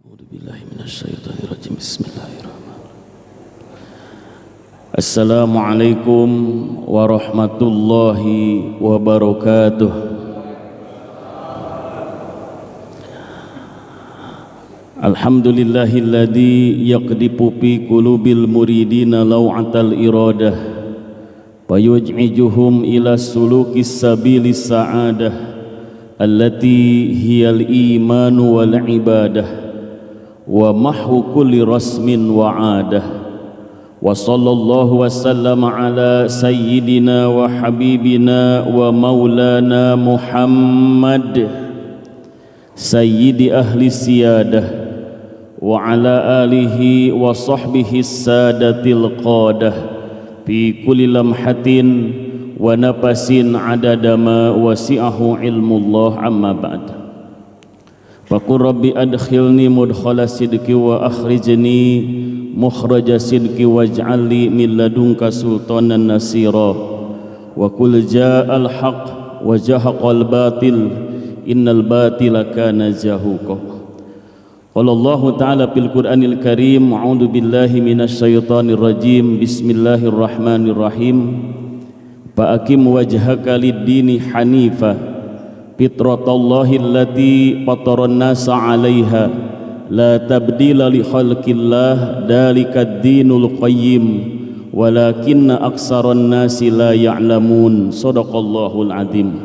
A'udzubillahiminasyaitonirrajim. Bismillahirrahmanirrahim. Assalamualaikum warahmatullahi wabarakatuh. Alhamdulillahilladzi yaqdipu fi qulubil muridina law'atal iradah fayuj'ijuhum ila sulukis sabilis sa'adah allati hiyal imanu wal ibadah wa mahwu kulli rasmin wa adah. Wa sallallahu wa sallama ala sayyidina wa habibina wa maulana Muhammad sayyidi ahli siyadah wa ala alihi wa sahbihi sadatil qadah fi kulli lamhatin wa nafasin adada ma wasi'ahu ilmullah. Amma ba'd. Faqur rabbi adkhilni mudkhala sidqi wa akhrijni mukhraja sidqi waj'alni min ladunka sultanan nasira wa qul ja'al haqq wa zahaqal batil innal batila kana zahuqa. Qala Allah ta'ala fil Qur'anil Karim, a'udzu billahi minasy syaithanir rajim, bismillahirrahmanirrahim. Fa aqim wajhaka lid-dini hanifa fitratallahi allati fataran nasa 'alaiha la tabdila li khalqillah dalikad dinul qayyim walakinna aksaran nasi la ya'lamun. Shadaqallahul azim.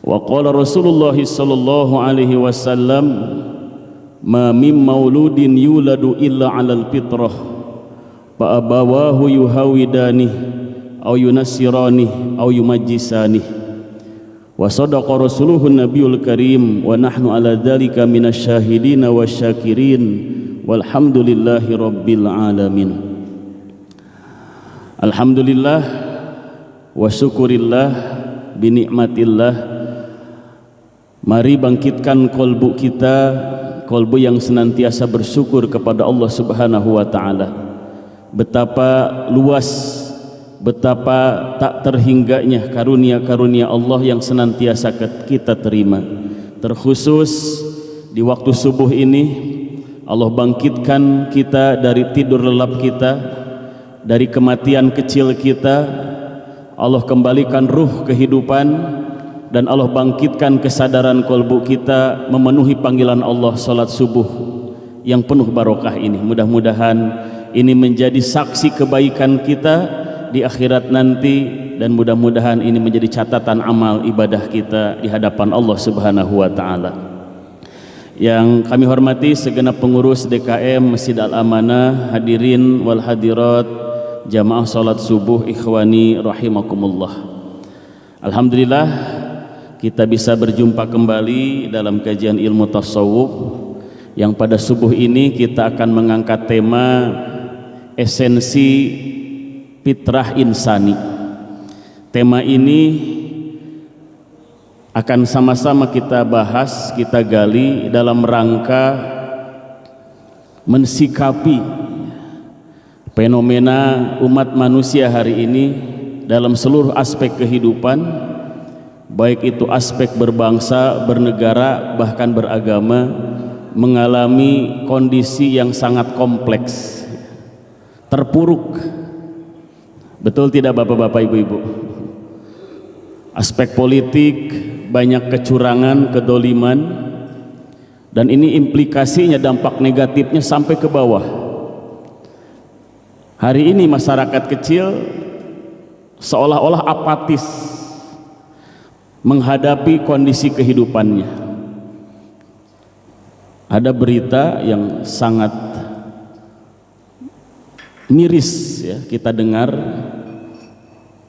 Wa qala Rasulullah sallallahu alaihi wasallam, ma min mauludin yuladu illa 'alal fitrah fa abawahu yuhawidani aw yunassirani aw yumajjisani. Wa sadaqa rasuluhun nabiyul karim wa nahnu ala dzalika minasyahidina wasyakirin walhamdulillahi rabbil alamin. Alhamdulillah wa syukurillah bi nikmatillah. Mari bangkitkan kolbu kita, kolbu yang senantiasa bersyukur kepada Allah Subhanahu wa taala. Betapa luas, betapa tak terhingganya karunia-karunia Allah yang senantiasa kita terima. Terkhusus di waktu subuh ini Allah bangkitkan kita dari tidur lelap kita, dari kematian kecil kita. Allah kembalikan ruh kehidupan dan Allah bangkitkan kesadaran kolbu kita memenuhi panggilan Allah salat subuh yang penuh barokah ini. Mudah-mudahan ini menjadi saksi kebaikan kita di akhirat nanti, dan mudah-mudahan ini menjadi catatan amal ibadah kita di hadapan Allah Subhanahu wa taala. Yang kami hormati segenap pengurus DKM Masjid Al-Amanah, hadirin wal hadirat, jamaah salat subuh ikhwani rahimakumullah. Alhamdulillah kita bisa berjumpa kembali dalam kajian ilmu tasawuf yang pada subuh ini kita akan mengangkat tema esensi fitrah insani. Tema ini akan sama-sama kita bahas, kita gali dalam rangka mensikapi fenomena umat manusia hari ini dalam seluruh aspek kehidupan, baik itu aspek berbangsa, bernegara, bahkan beragama, mengalami kondisi yang sangat kompleks, terpuruk. Betul tidak Bapak-bapak, Ibu-ibu? Aspek politik banyak kecurangan, kedoliman, dan ini implikasinya, dampak negatifnya sampai ke bawah. Hari ini masyarakat kecil seolah-olah apatis menghadapi kondisi kehidupannya. Ada berita yang sangat miris ya, kita dengar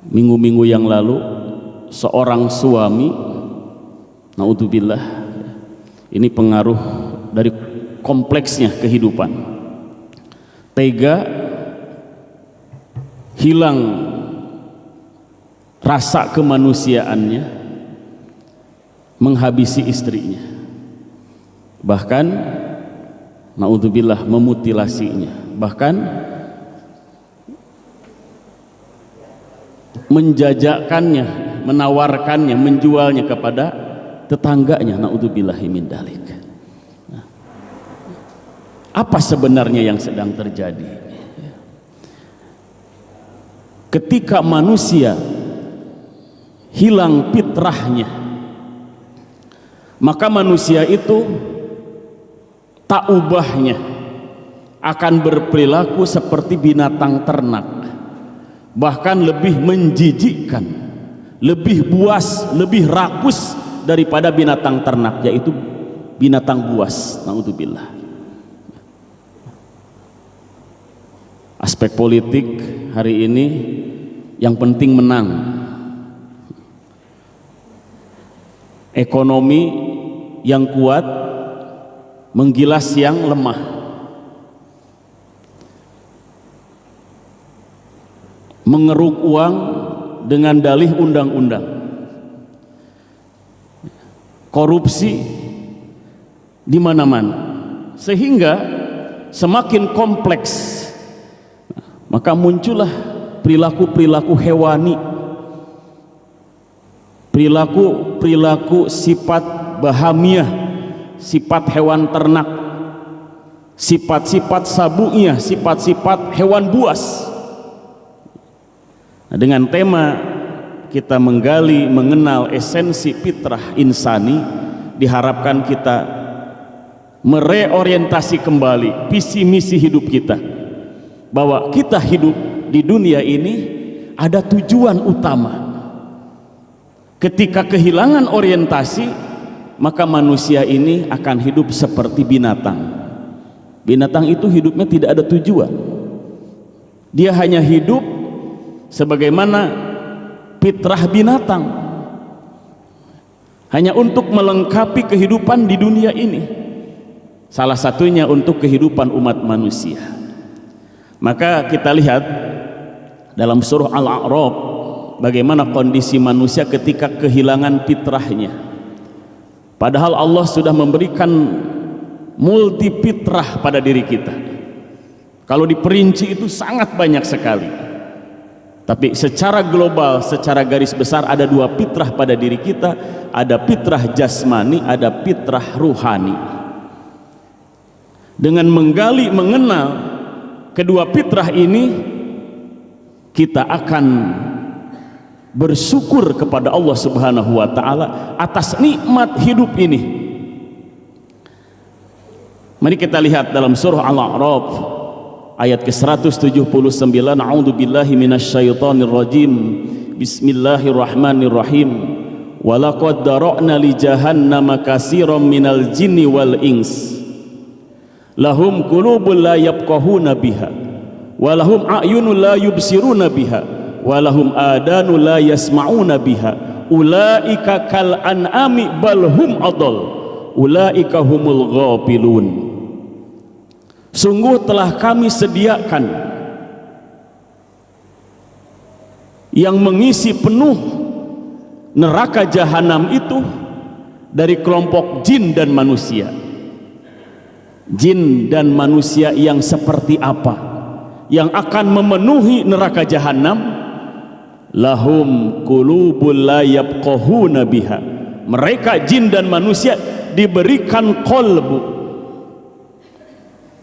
minggu-minggu yang lalu, seorang suami, naudzubillah, ini pengaruh dari kompleksnya kehidupan, tega, hilang rasa kemanusiaannya, menghabisi istrinya, bahkan naudzubillah memutilasinya, bahkan menjajakannya, menawarkannya, menjualnya kepada tetangganya. Naudzubillahi min dzalik. Apa sebenarnya yang sedang terjadi? Ketika manusia hilang fitrahnya, maka manusia itu tak ubahnya akan berperilaku seperti binatang ternak, bahkan lebih menjijikkan, lebih buas, lebih rakus daripada binatang ternak, yaitu binatang buas. Naudzubillah. Aspek politik hari ini yang penting menang. Ekonomi yang kuat menggilas yang lemah. Mengeruk uang dengan dalih undang-undang. Korupsi di mana-mana. Sehingga semakin kompleks, maka muncullah perilaku-perilaku hewani, perilaku sifat bahamiah, sifat hewan ternak, sifat-sifat sabu'iyah, sifat-sifat hewan buas. Nah, dengan tema kita menggali, mengenal esensi fitrah insani, diharapkan kita mereorientasi kembali visi misi hidup kita, bahwa kita hidup di dunia ini ada tujuan utama. Ketika kehilangan orientasi, maka manusia ini akan hidup seperti binatang. Binatang itu hidupnya tidak ada tujuan. Dia hanya hidup sebagaimana fitrah binatang, hanya untuk melengkapi kehidupan di dunia ini, salah satunya untuk kehidupan umat manusia. Maka kita lihat dalam surah Al-A'raf bagaimana kondisi manusia ketika kehilangan fitrahnya. Padahal Allah sudah memberikan multi fitrah pada diri kita. Kalau diperinci itu sangat banyak sekali. Tapi secara global, secara garis besar ada dua fitrah pada diri kita, ada fitrah jasmani, ada fitrah ruhani. Dengan menggali, mengenal kedua fitrah ini, kita akan bersyukur kepada Allah Subhanahu wa taala atas nikmat hidup ini. Mari kita lihat dalam surah Al-A'raf ayat ke-179. A'udzubillahi minasyaitonir rajim. Bismillahirrahmanirrahim. Walaqad dara'na li jahannama katsiran minal jinni wal ins. Lahum qulubun la yafqahuna biha wa lahum a'yunun la yubsiruna biha wa lahum adanu la yasma'una biha ulaika kal an'ami bal hum adall ulaika humul ghafilun. Sungguh telah kami sediakan yang mengisi penuh neraka jahanam itu dari kelompok jin dan manusia. Jin dan manusia yang seperti apa yang akan memenuhi neraka jahanam? Lahum qulubul la yafqahuna biha. Mereka jin dan manusia diberikan kolbu,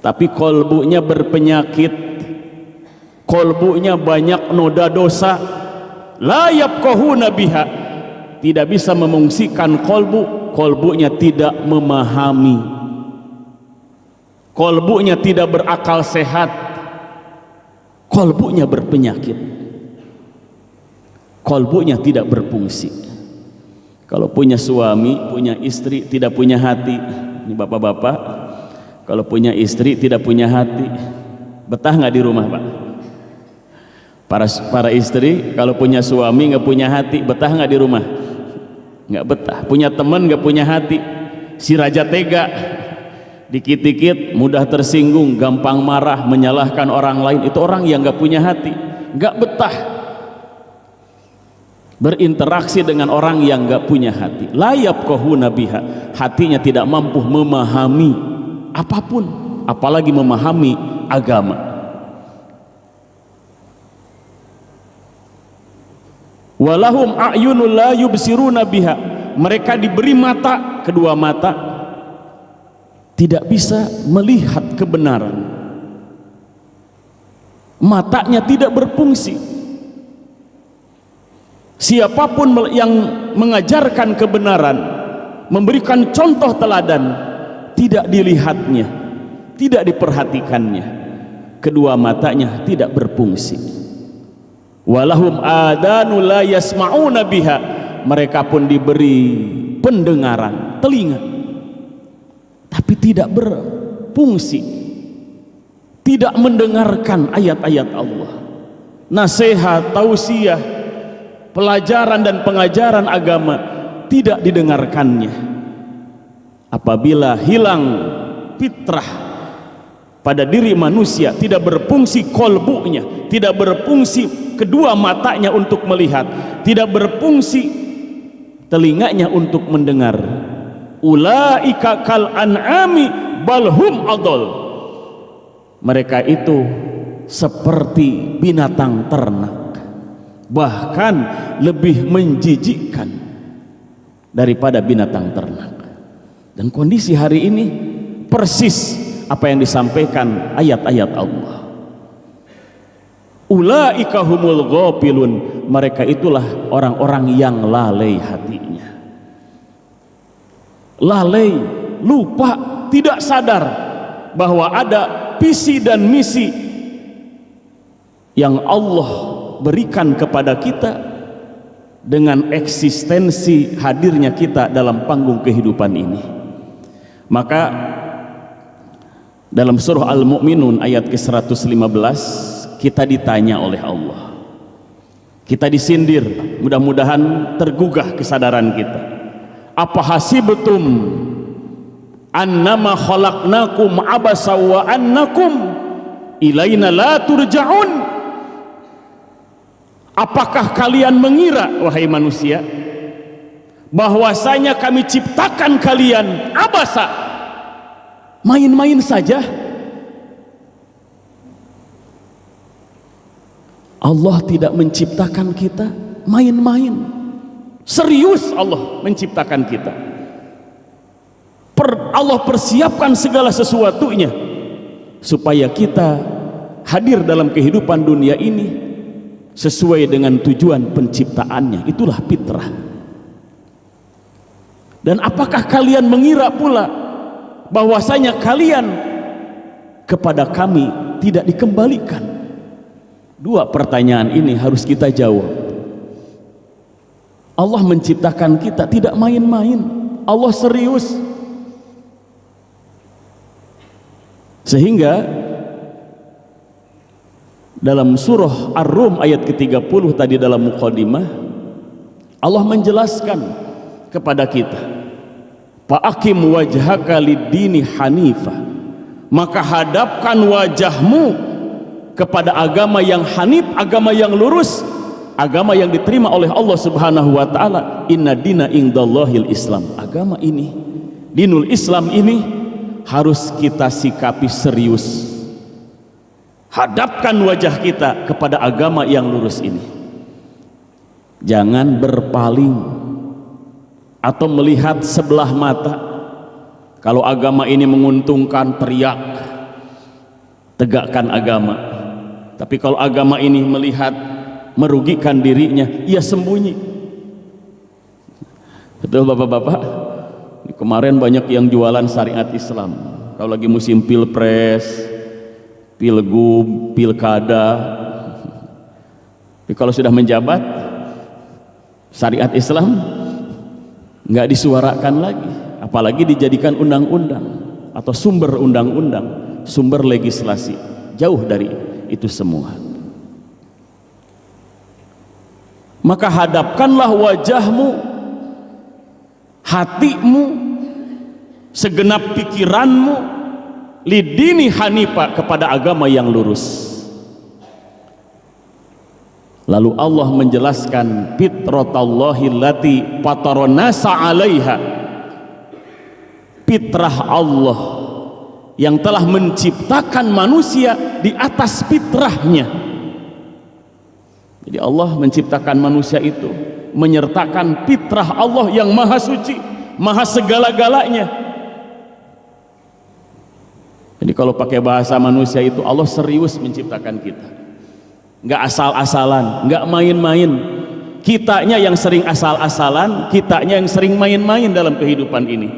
tapi kolbunya berpenyakit, kolbunya banyak noda dosa. La yafqahuna biha, tidak bisa memungsikan kolbu, kolbunya tidak memahami, kolbunya tidak berakal sehat, kolbunya berpenyakit, kolbunya tidak berfungsi. Kalau punya suami, punya istri tidak punya hati, ini bapak-bapak, kalau punya istri tidak punya hati, betah nggak di rumah, Pak? Para istri kalau punya suami nggak punya hati, betah nggak di rumah? Nggak betah. Punya teman nggak punya hati, si raja tega, dikit-dikit mudah tersinggung, gampang marah, menyalahkan orang lain, itu orang yang nggak punya hati, nggak betah berinteraksi dengan orang yang nggak punya hati. La yafqahuna biha, hatinya tidak mampu memahami apapun, apalagi memahami agama. Walahum a'yunul la yubsiruna biha, mereka diberi mata, kedua mata, tidak bisa melihat kebenaran, matanya tidak berfungsi. Siapapun yang mengajarkan kebenaran, memberikan contoh teladan, tidak dilihatnya, tidak diperhatikannya, kedua matanya tidak berfungsi. Walahum adanu la yasma'una biha, mereka pun diberi pendengaran, telinga, tapi tidak berfungsi, tidak mendengarkan ayat-ayat Allah, nasihat, tausiah, pelajaran dan pengajaran agama tidak didengarkannya. Apabila hilang fitrah pada diri manusia, tidak berfungsi kolbunya, tidak berfungsi kedua matanya untuk melihat, tidak berfungsi telinganya untuk mendengar, ulaika kal an'ami balhum adol, mereka itu seperti binatang ternak, bahkan lebih menjijikkan daripada binatang ternak. Dan kondisi hari ini persis apa yang disampaikan ayat-ayat Allah. Ulaika humul ghafilun, mereka itulah orang-orang yang lalai hatinya, lalai, lupa, tidak sadar bahwa ada visi dan misi yang Allah berikan kepada kita dengan eksistensi hadirnya kita dalam panggung kehidupan ini. Maka dalam surah Al-Mu'minun ayat ke-115 kita ditanya oleh Allah, kita disindir, mudah-mudahan tergugah kesadaran kita. Apa hasibtum annama khalaqnakum abasa wa annakum ilaina la turja'un? Apakah kalian mengira, wahai manusia, bahwasanya kami ciptakan kalian abasa, main-main saja? Allah tidak menciptakan kita main-main, serius Allah menciptakan kita. Allah persiapkan segala sesuatunya supaya kita hadir dalam kehidupan dunia ini sesuai dengan tujuan penciptaannya, itulah fitrah. Dan apakah kalian mengira pula bahwasanya kalian kepada kami tidak dikembalikan? Dua pertanyaan ini harus kita jawab. Allah menciptakan kita tidak main-main, Allah serius. Sehingga dalam surah Ar-Rum ayat ke-30 tadi dalam muqaddimah, Allah menjelaskan kepada kita, fa'akim wajhaka lid-dini hanifah, maka hadapkan wajahmu kepada agama yang hanif, agama yang lurus, agama yang diterima oleh Allah Subhanahu wa taala. Inna dina indallahil Islam, agama ini, dinul Islam ini harus kita sikapi serius. Hadapkan wajah kita kepada agama yang lurus ini, jangan berpaling atau melihat sebelah mata. Kalau agama ini menguntungkan, teriak, tegakkan agama. Tapi kalau agama ini melihat merugikan dirinya, ia sembunyi. Betul bapak-bapak? Kemarin banyak yang jualan syariat Islam. Kalau lagi musim pilpres, pilgub, pilkada, tapi kalau sudah menjabat, syariat Islam nggak disuarakan lagi, apalagi dijadikan undang-undang atau sumber undang-undang, sumber legislasi. Jauh dari itu semua. Maka hadapkanlah wajahmu, hatimu, segenap pikiranmu lidini hanifa, kepada agama yang lurus. Lalu Allah menjelaskan fitratallahi allati fataronasa 'alaiha, fitrah Allah yang telah menciptakan manusia di atas fitrahnya. Jadi Allah menciptakan manusia itu menyertakan fitrah Allah yang maha suci, maha segala-galanya. Jadi kalau pakai bahasa manusia itu, Allah serius menciptakan kita, nggak asal-asalan, nggak main-main. Kitanya yang sering asal-asalan, kitanya yang sering main-main dalam kehidupan ini.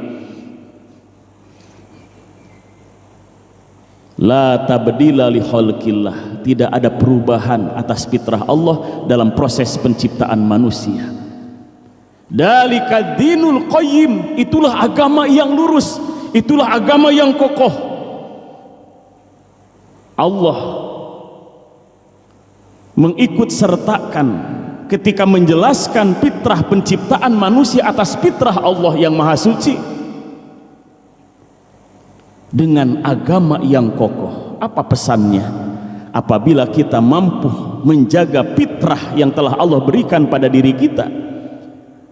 La tabdila li khalqillah, tidak ada perubahan atas fitrah Allah dalam proses penciptaan manusia. Dalika dinul qayyim, itulah agama yang lurus, itulah agama yang kokoh. Allah mengikut sertakan ketika menjelaskan fitrah penciptaan manusia atas fitrah Allah yang maha suci dengan agama yang kokoh. Apa pesannya? Apabila kita mampu menjaga fitrah yang telah Allah berikan pada diri kita,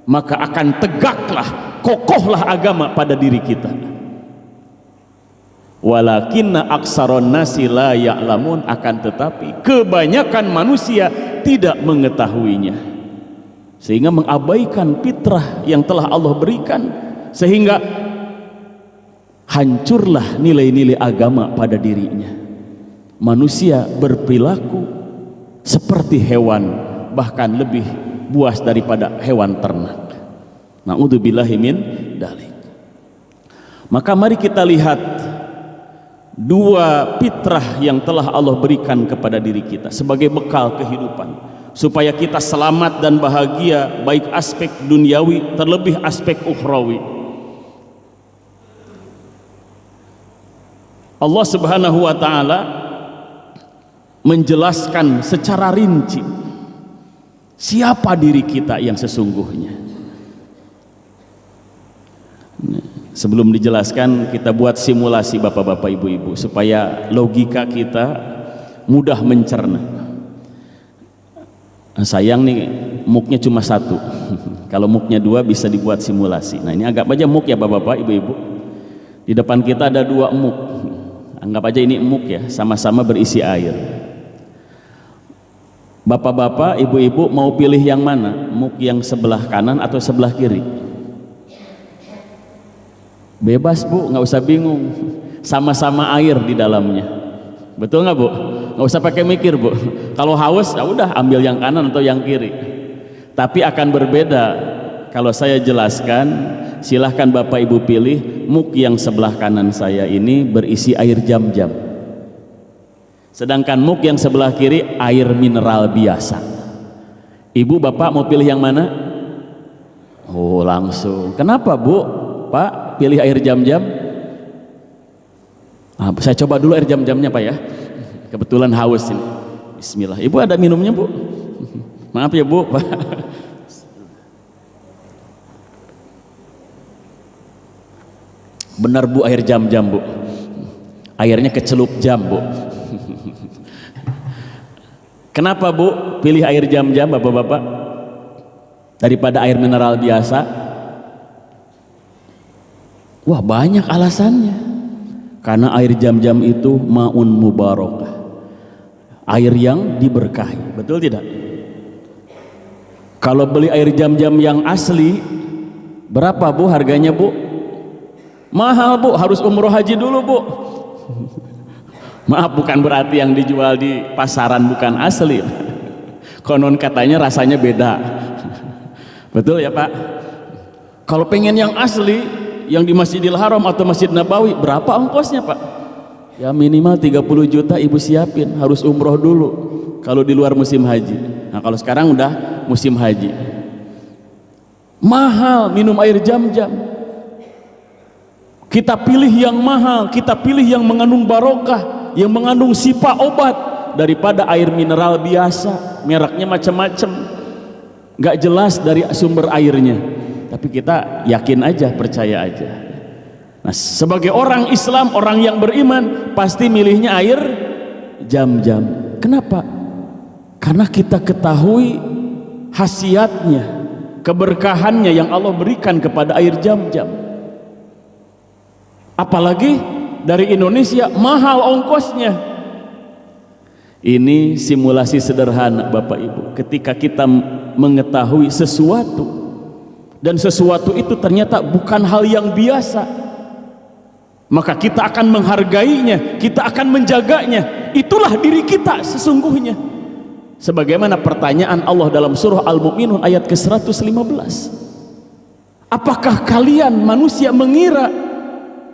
maka akan tegaklah, kokohlah agama pada diri kita. Walakinna aksaron nasi la ya'lamun, akan tetapi kebanyakan manusia tidak mengetahuinya, sehingga mengabaikan fitrah yang telah Allah berikan, sehingga hancurlah nilai-nilai agama pada dirinya. Manusia berperilaku seperti hewan, bahkan lebih buas daripada hewan ternak. Na'udzubillahi min dzalik. Maka mari kita lihat dua fitrah yang telah Allah berikan kepada diri kita sebagai bekal kehidupan, supaya kita selamat dan bahagia, baik aspek duniawi terlebih aspek ukhrawi. Allah Subhanahu wa ta'ala menjelaskan secara rinci siapa diri kita yang sesungguhnya. Sebelum dijelaskan, kita buat simulasi bapak-bapak, ibu-ibu, supaya logika kita mudah mencerna. Sayang nih, muknya cuma satu. Kalau muknya dua bisa dibuat simulasi. Nah, ini anggap aja muk ya bapak-bapak, ibu-ibu. Di depan kita ada dua muk. Anggap aja ini muk ya, sama-sama berisi air. Bapak-bapak, ibu-ibu mau pilih yang mana? Muk yang sebelah kanan atau sebelah kiri? Bebas bu, nggak usah bingung, sama-sama air di dalamnya, betul nggak bu? Nggak usah pakai mikir bu. Kalau haus ya udah ambil yang kanan atau yang kiri. Tapi akan berbeda kalau saya jelaskan. Silahkan bapak ibu pilih. Muk yang sebelah kanan saya ini berisi air jam-jam, sedangkan muk yang sebelah kiri air mineral biasa. Ibu bapak mau pilih yang mana? Oh langsung. Kenapa bu? Pak, pilih air jam-jam. Saya coba dulu air jam-jamnya pak ya, kebetulan haus ini. Bismillah. Ibu ada minumnya bu? Maaf ya bu, pak. Benar bu, air jam-jam bu, airnya kecelup jam bu. Kenapa bu pilih air jam-jam bapak-bapak daripada air mineral biasa? Wah banyak alasannya. Karena air jam-jam itu ma'un mubarakah, air yang diberkahi, betul tidak? Kalau beli air jam-jam yang asli berapa bu harganya bu? Mahal bu, harus umroh haji dulu bu. Maaf, bukan berarti yang dijual di pasaran bukan asli. Konon katanya rasanya beda. Betul ya pak? Kalau pengen yang asli, yang di Masjidil Haram atau Masjid Nabawi, berapa ongkosnya pak? Ya minimal 30 juta ibu siapin, harus umroh dulu kalau di luar musim haji. Nah kalau sekarang udah musim haji, mahal minum air jam-jam. Kita pilih yang mahal, kita pilih yang mengandung barokah, yang mengandung sifat obat, daripada air mineral biasa, mereknya macam-macam, nggak jelas dari sumber airnya, tapi kita yakin aja, percaya aja. Nah, sebagai orang Islam, orang yang beriman, pasti milihnya air jam-jam. Kenapa? Karena kita ketahui khasiatnya, keberkahannya yang Allah berikan kepada air jam-jam. Apalagi dari Indonesia, mahal ongkosnya. Ini simulasi sederhana Bapak Ibu, ketika kita mengetahui sesuatu dan sesuatu itu ternyata bukan hal yang biasa, maka kita akan menghargainya, kita akan menjaganya. Itulah diri kita sesungguhnya. Sebagaimana pertanyaan Allah dalam surah Al-Mu'minun ayat ke-115. Apakah kalian manusia mengira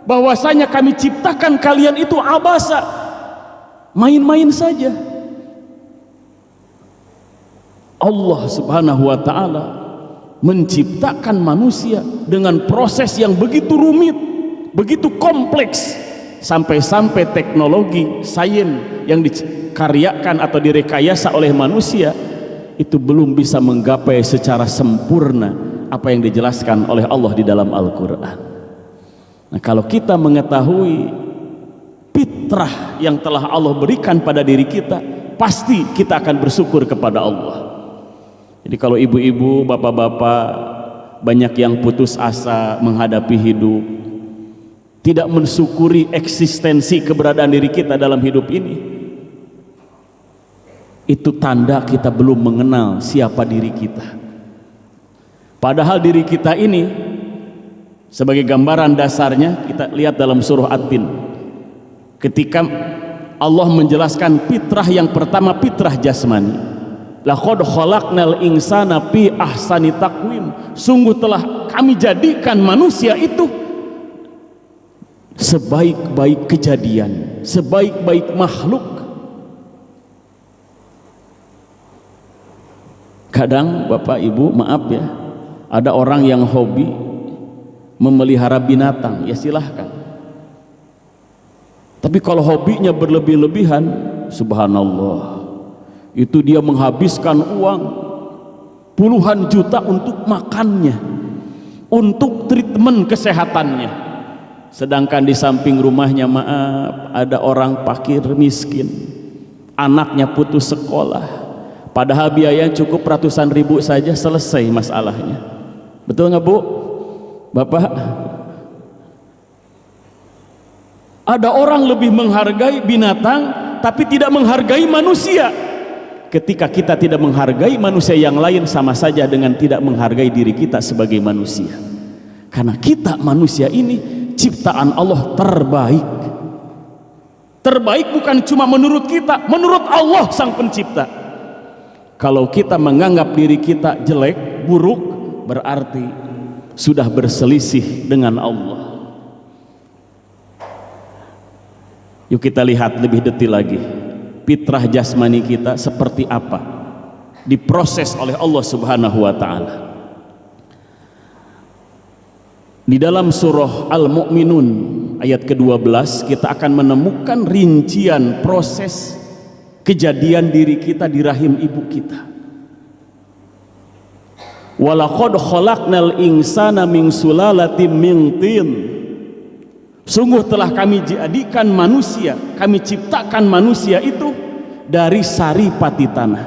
bahwasanya kami ciptakan kalian itu abasa, main-main saja? Allah Subhanahu wa ta'ala menciptakan manusia dengan proses yang begitu rumit, begitu kompleks, sampai-sampai teknologi sains yang dikaryakan atau direkayasa oleh manusia itu belum bisa menggapai secara sempurna apa yang dijelaskan oleh Allah di dalam Al-Quran. Nah, kalau kita mengetahui fitrah yang telah Allah berikan pada diri kita, pasti kita akan bersyukur kepada Allah. Jadi kalau ibu-ibu, bapak-bapak banyak yang putus asa menghadapi hidup, tidak mensyukuri eksistensi keberadaan diri kita dalam hidup ini, itu tanda kita belum mengenal siapa diri kita. Padahal diri kita ini, sebagai gambaran dasarnya, kita lihat dalam surah At-Tin, ketika Allah menjelaskan fitrah yang pertama, fitrah jasmani. Laqad khalaqnal insana fi ahsani taqwim. Sungguh telah kami jadikan manusia itu sebaik-baik kejadian, sebaik-baik makhluk. Kadang Bapak Ibu, maaf ya, ada orang yang hobi memelihara binatang, ya silahkan. Tapi kalau hobinya berlebih-lebihan, subhanallah, itu dia menghabiskan uang puluhan juta untuk makannya, untuk treatment kesehatannya. Sedangkan di samping rumahnya, maaf, ada orang fakir miskin, anaknya putus sekolah, padahal biaya cukup ratusan ribu saja selesai masalahnya. Betul nggak Bu? Bapak? Ada orang lebih menghargai binatang tapi tidak menghargai manusia. Ketika kita tidak menghargai manusia yang lain, sama saja dengan tidak menghargai diri kita sebagai manusia. Karena kita manusia ini ciptaan Allah terbaik. Terbaik bukan cuma menurut kita, menurut Allah sang pencipta. Kalau kita menganggap diri kita jelek, buruk, berarti sudah berselisih dengan Allah. Yuk kita lihat lebih detail lagi, fitrah jasmani kita seperti apa, diproses oleh Allah Subhanahu wa ta'ala. Di dalam surah Al-Mu'minun ayat ke-12 kita akan menemukan rincian proses kejadian diri kita di rahim ibu kita. Walaqad khalaqnal insana min sulalatin min tin. Sungguh telah kami jadikan manusia, kami ciptakan manusia itu dari saripati tanah.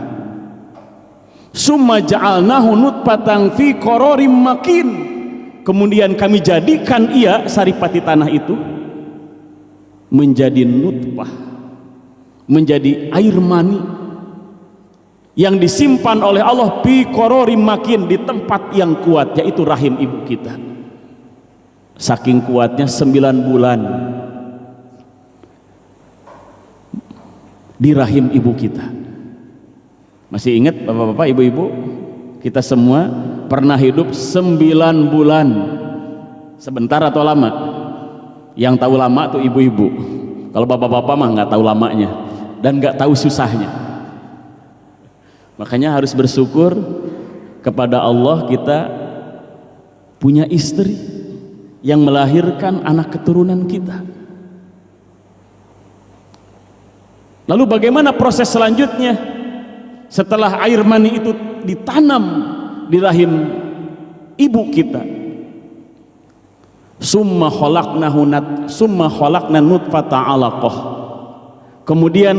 Summa ja'alnahu nutfatan fi qararim makin. Kemudian kami jadikan ia, saripati tanah itu, menjadi nutfah, menjadi air mani yang disimpan oleh Allah fi qararim makin, di tempat yang kuat, yaitu rahim ibu kita. Saking kuatnya 9 bulan di rahim ibu kita. Masih ingat bapak-bapak, ibu-ibu, kita semua pernah hidup 9 bulan. Sebentar atau lama? Yang tahu lama tuh ibu-ibu. Kalau bapak-bapak mah nggak tahu lamanya dan nggak tahu susahnya. Makanya harus bersyukur kepada Allah, kita punya istri yang melahirkan anak keturunan kita. Lalu bagaimana proses selanjutnya setelah air mani itu ditanam di rahim ibu kita? Summa khalaqna nutfata 'alaqah. Kemudian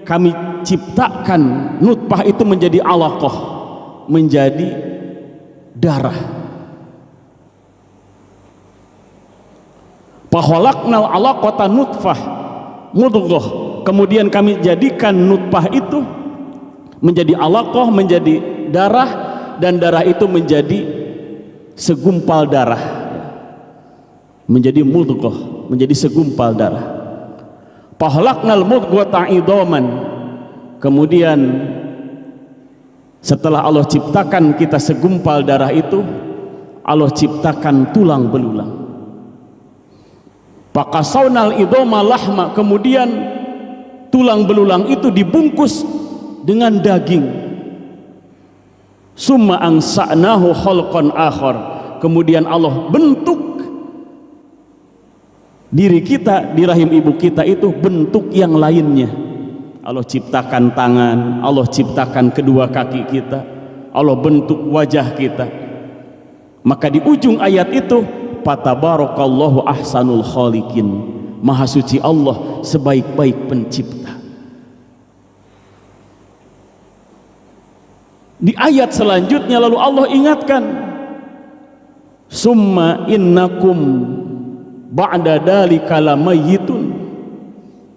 kami ciptakan nutfah itu menjadi 'alaqah, menjadi darah. Fakhalaqnal 'alaqata nutfah mudghah. Kemudian kami jadikan nutfah itu menjadi 'alaqah, menjadi darah, dan darah itu menjadi segumpal darah, menjadi mudghah, menjadi segumpal darah. Fahlaqnal mudghata idhaman, kemudian setelah Allah ciptakan kita segumpal darah itu, Allah ciptakan tulang belulang. Faqasawnal idhama lahma, kemudian tulang belulang itu dibungkus dengan daging. Summa ansa'nahu khalqan akhar, kemudian Allah bentuk diri kita di rahim ibu kita itu bentuk yang lainnya. Allah ciptakan tangan, Allah ciptakan kedua kaki kita, Allah bentuk wajah kita. Maka di ujung ayat itu, fatabarakallahu ahsanul khaliqin, maha suci Allah sebaik-baik pencipta. Di ayat selanjutnya lalu Allah ingatkan, summa innakum ba'da dalika lamayitun,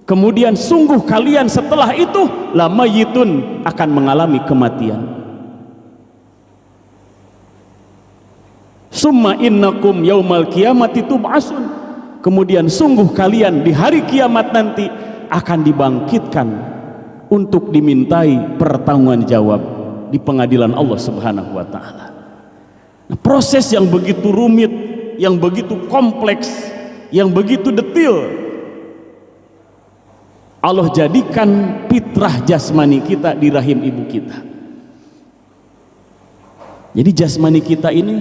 kemudian sungguh kalian setelah itu lamayitun, akan mengalami kematian. Summa innakum yaumal qiyamati tub'asun, kemudian sungguh kalian di hari kiamat nanti akan dibangkitkan untuk dimintai pertanggungjawab di pengadilan Allah Subhanahu wa taala. Nah, proses yang begitu rumit, yang begitu kompleks, yang begitu detail, Allah jadikan fitrah jasmani kita di rahim ibu kita. Jadi jasmani kita ini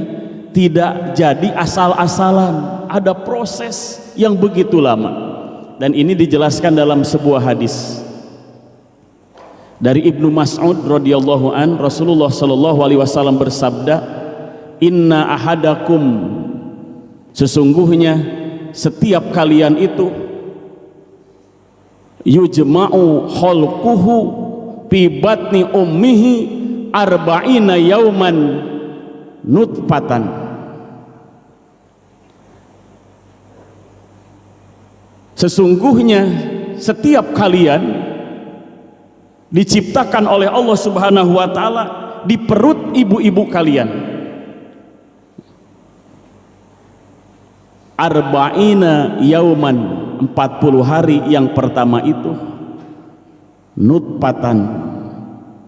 tidak jadi asal-asalan, ada proses yang begitu lama. Dan ini dijelaskan dalam sebuah hadis dari Ibnu Mas'ud radhiyallahu an, Rasulullah sallallahu alaihi wasallam bersabda, inna ahadakum, sesungguhnya setiap kalian itu yujma'u khalquhu fi batni ummihi arba'ina yauman nutfatan, sesungguhnya setiap kalian diciptakan oleh Allah Subhanahu wa taala di perut ibu-ibu kalian arba'ina yauman, 40 hari. Yang pertama itu nutfatan,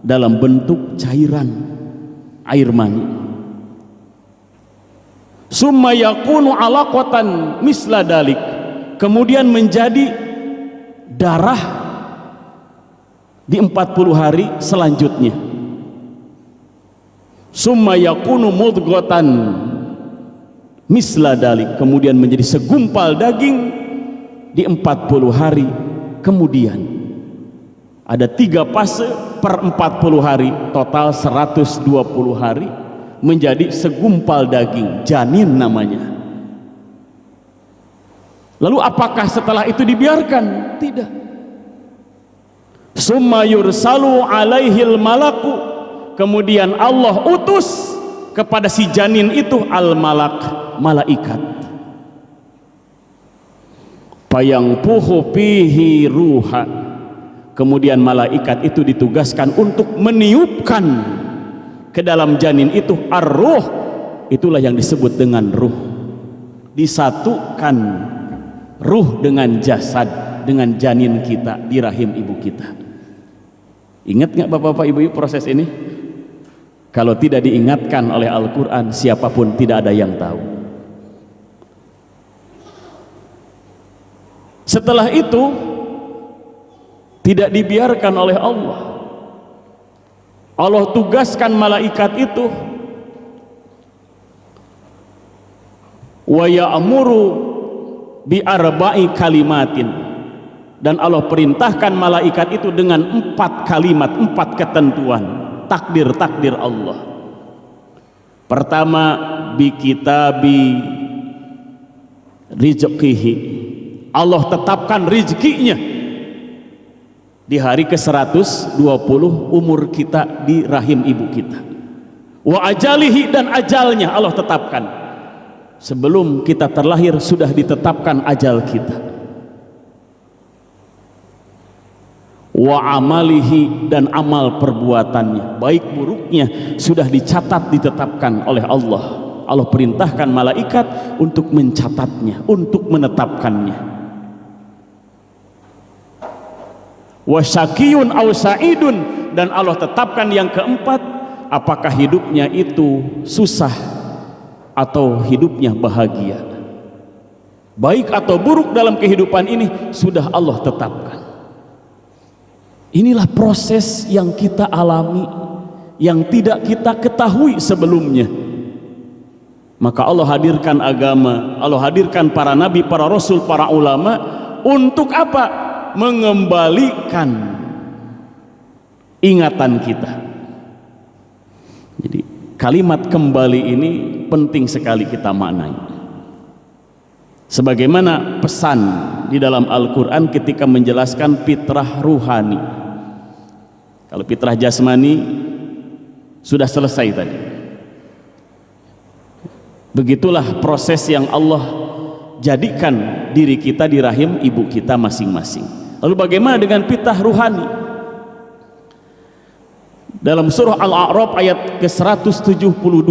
dalam bentuk cairan air mani. Summa yakunu alaqatan misla dalik, kemudian menjadi darah di 40 hari selanjutnya. Summa yakunu mudghatan misla dalik, kemudian menjadi segumpal daging di 40 hari kemudian. Ada 3 fase per 40 hari, total 120 hari menjadi segumpal daging, janin namanya. Lalu apakah setelah itu dibiarkan? Tidak. Summa yursalu alaihil malaku, kemudian Allah utus kepada si janin itu al-malak, malaikat. Fayangfuhu fihi ruha, kemudian malaikat itu ditugaskan untuk meniupkan ke dalam janin itu ar-ruh, itulah yang disebut dengan ruh. Disatukan ruh dengan jasad, dengan janin kita di rahim ibu kita. Ingat nggak bapak-bapak ibu-ibu proses ini? Kalau tidak diingatkan oleh Al-Quran, siapapun tidak ada yang tahu. Setelah itu tidak dibiarkan oleh Allah. Allah tugaskan malaikat itu wa ya'muru bi arba'i kalimatin, dan Allah perintahkan malaikat itu dengan 4 kalimat, 4 ketentuan, takdir-takdir Allah. Pertama, bi kitabi rizqihi, Allah tetapkan rizkinya di hari ke-120 umur kita di rahim ibu kita. Wa ajalihi, dan ajalnya Allah tetapkan. Sebelum kita terlahir sudah ditetapkan ajal kita. Wa amalihi, dan amal perbuatannya, baik buruknya sudah dicatat, ditetapkan oleh Allah. Allah perintahkan malaikat untuk mencatatnya, untuk menetapkannya. Wa syaqiyun aw sa'idun, dan Allah tetapkan yang keempat, apakah hidupnya itu susah atau hidupnya bahagia. Baik atau buruk dalam kehidupan ini sudah Allah tetapkan. Inilah proses yang kita alami, yang tidak kita ketahui sebelumnya. Maka Allah hadirkan agama, Allah hadirkan para nabi, para rasul, para ulama untuk apa? Mengembalikan ingatan kita. Jadi kalimat kembali ini penting sekali kita maknai. Sebagaimana pesan di dalam Al-Quran ketika menjelaskan fitrah ruhani. Kalau fitrah jasmani sudah selesai tadi. Begitulah proses yang Allah jadikan diri kita di rahim ibu kita masing-masing. Lalu bagaimana dengan fitrah ruhani? Dalam surah Al-A'raf ayat ke-172,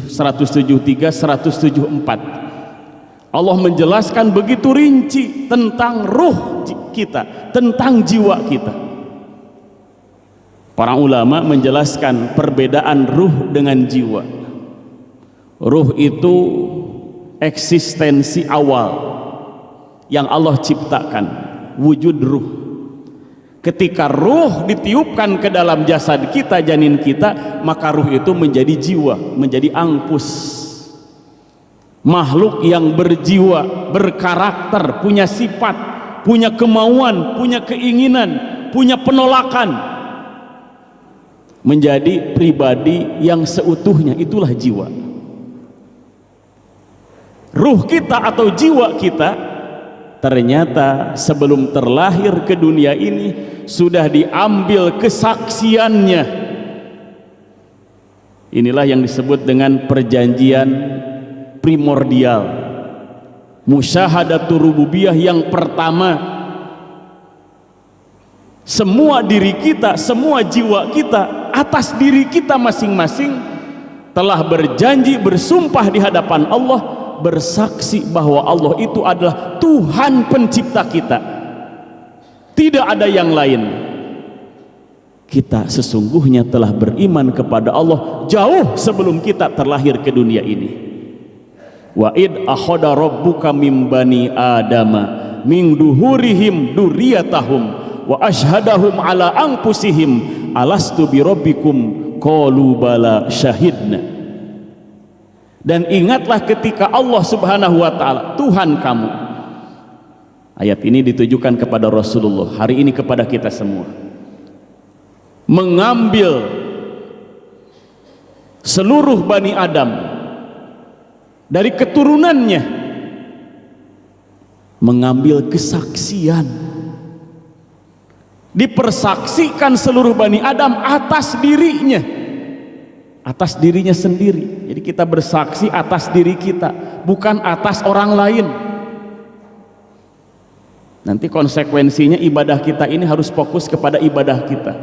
173, 174, Allah menjelaskan begitu rinci tentang ruh kita, tentang jiwa kita. Para ulama menjelaskan perbedaan ruh dengan jiwa. Ruh itu eksistensi awal yang Allah ciptakan, wujud ruh. Ketika ruh ditiupkan ke dalam jasad kita, janin kita, maka ruh itu menjadi jiwa, menjadi angpus. Makhluk yang berjiwa, berkarakter, punya sifat, punya kemauan, punya keinginan, punya penolakan, menjadi pribadi yang seutuhnya, itulah jiwa. Ruh kita atau jiwa kita ternyata sebelum terlahir ke dunia ini sudah diambil kesaksiannya. Inilah yang disebut dengan perjanjian primordial, musyahadatul rububiyah yang pertama. Semua diri kita, semua jiwa kita, atas diri kita masing-masing telah berjanji, bersumpah di hadapan Allah, bersaksi bahwa Allah itu adalah Tuhan pencipta kita, tidak ada yang lain. Kita sesungguhnya telah beriman kepada Allah jauh sebelum kita terlahir ke dunia ini. Wa id akhadha rabbuka mim bani adama min duhurihim duriyatahum wa ashhadahum ala anfusihim alastu bi rabbikum qalu bala syahidna. Dan ingatlah ketika Allah subhanahu wa ta'ala, Tuhan kamu, ayat ini ditujukan kepada Rasulullah, hari ini kepada kita semua, mengambil seluruh Bani Adam dari keturunannya, mengambil kesaksian, dipersaksikan seluruh Bani Adam atas dirinya, atas dirinya sendiri. Jadi kita bersaksi atas diri kita, bukan atas orang lain. Nanti konsekuensinya ibadah kita ini harus fokus kepada ibadah kita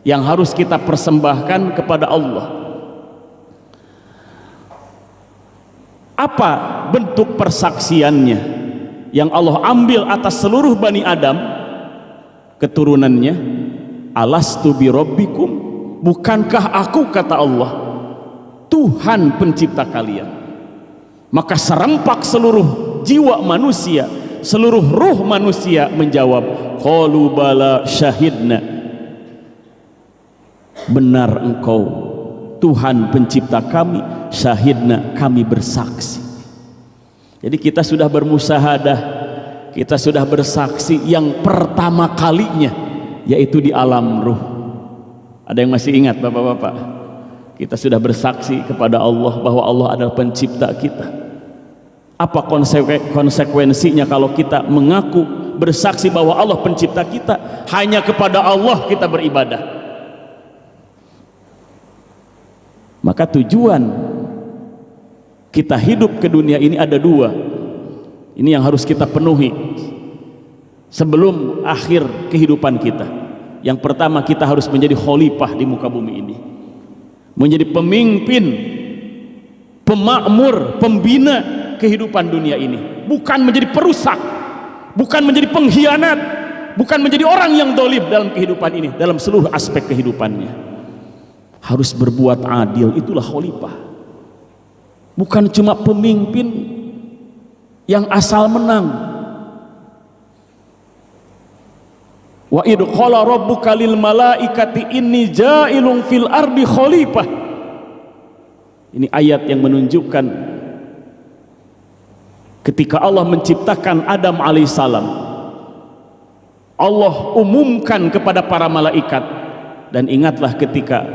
yang harus kita persembahkan kepada Allah. Apa bentuk persaksiannya yang Allah ambil atas seluruh Bani Adam keturunannya? Alastu bi rabbikum, bukankah aku, kata Allah, Tuhan pencipta kalian? Maka serempak seluruh jiwa manusia, seluruh ruh manusia menjawab, qalu bala syahidna, benar engkau Tuhan pencipta kami, syahidna, kami bersaksi. Jadi kita sudah bermusahadah, kita sudah bersaksi yang pertama kalinya, yaitu di alam ruh. Ada yang masih ingat bapak-bapak? Kita sudah bersaksi kepada Allah bahwa Allah adalah pencipta kita. Apa konsekuensinya kalau kita mengaku bersaksi bahwa Allah pencipta kita, hanya kepada Allah kita beribadah? Maka tujuan kita hidup ke dunia ini ada dua. Ini yang harus kita penuhi sebelum akhir kehidupan kita. Yang pertama, kita harus menjadi khalifah di muka bumi ini, menjadi pemimpin pemakmur, pembina kehidupan dunia ini, bukan menjadi perusak, bukan menjadi pengkhianat, bukan menjadi orang yang dolim dalam kehidupan ini, dalam seluruh aspek kehidupannya. Harus berbuat adil, itulah khalifah. Bukan cuma pemimpin yang asal menang. Wa idh qala rabbuka lil malaikati inni ja'ilun fil ardi khalifah. Ini ayat yang menunjukkan ketika Allah menciptakan Adam alaihissalam, Allah umumkan kepada para malaikat. Dan ingatlah ketika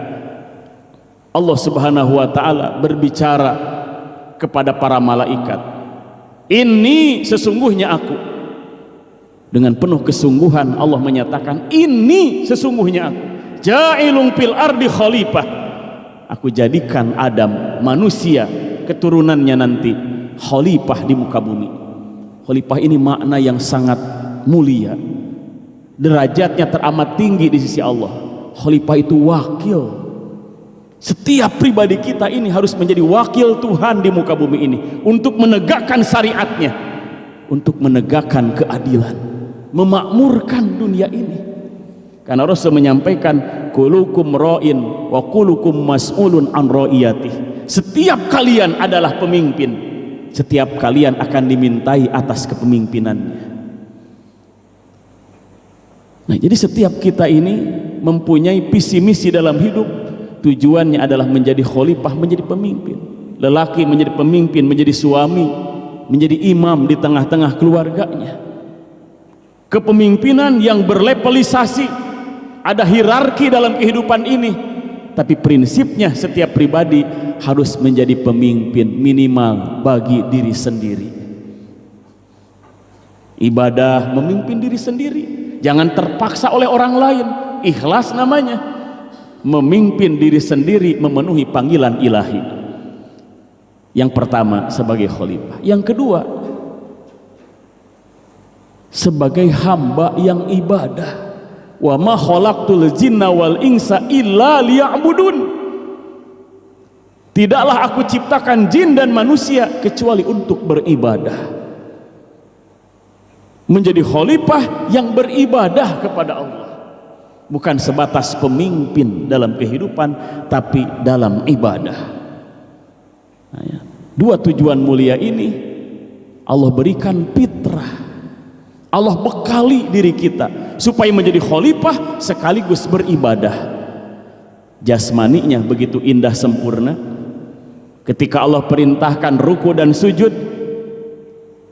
Allah subhanahu wa ta'ala berbicara kepada para malaikat, ini sesungguhnya aku. Dengan penuh kesungguhan Allah menyatakan, ini sesungguhnya aku, ja'ilun fil ardi khalifah. Aku jadikan Adam, manusia keturunannya nanti, khalifah di muka bumi. Khalifah ini makna yang sangat mulia, derajatnya teramat tinggi di sisi Allah. Khalifah itu wakil. Setiap pribadi kita ini harus menjadi wakil Tuhan di muka bumi ini, untuk menegakkan syariatnya, untuk menegakkan keadilan, memakmurkan dunia ini. Karena Rasul menyampaikan, kulukum ra'in wa kulukum mas'ulun an ra'iyatih. Setiap kalian adalah pemimpin, setiap kalian akan dimintai atas kepemimpinannya. Nah, jadi setiap kita ini mempunyai visi misi dalam hidup. Tujuannya adalah menjadi khalifah, menjadi pemimpin. Lelaki menjadi pemimpin, menjadi suami, menjadi imam di tengah-tengah keluarganya. Kepemimpinan yang berlevelisasi, ada hierarki dalam kehidupan ini, tapi prinsipnya setiap pribadi harus menjadi pemimpin minimal bagi diri sendiri. Ibadah memimpin diri sendiri, jangan terpaksa oleh orang lain. Ikhlas namanya, memimpin diri sendiri memenuhi panggilan ilahi. Yang pertama sebagai khalifah, yang kedua sebagai hamba yang ibadah. Wa ma khalaqtul jinna wal insa illa liya'budun. Tidaklah aku ciptakan jin dan manusia kecuali untuk beribadah. Menjadi khalifah yang beribadah kepada Allah, bukan sebatas pemimpin dalam kehidupan, tapi dalam ibadah. Nah, ya. Dua tujuan mulia ini Allah berikan fitrah. Allah bekali diri kita supaya menjadi khalifah sekaligus beribadah. Jasmaninya begitu indah sempurna. Ketika Allah perintahkan ruku dan sujud,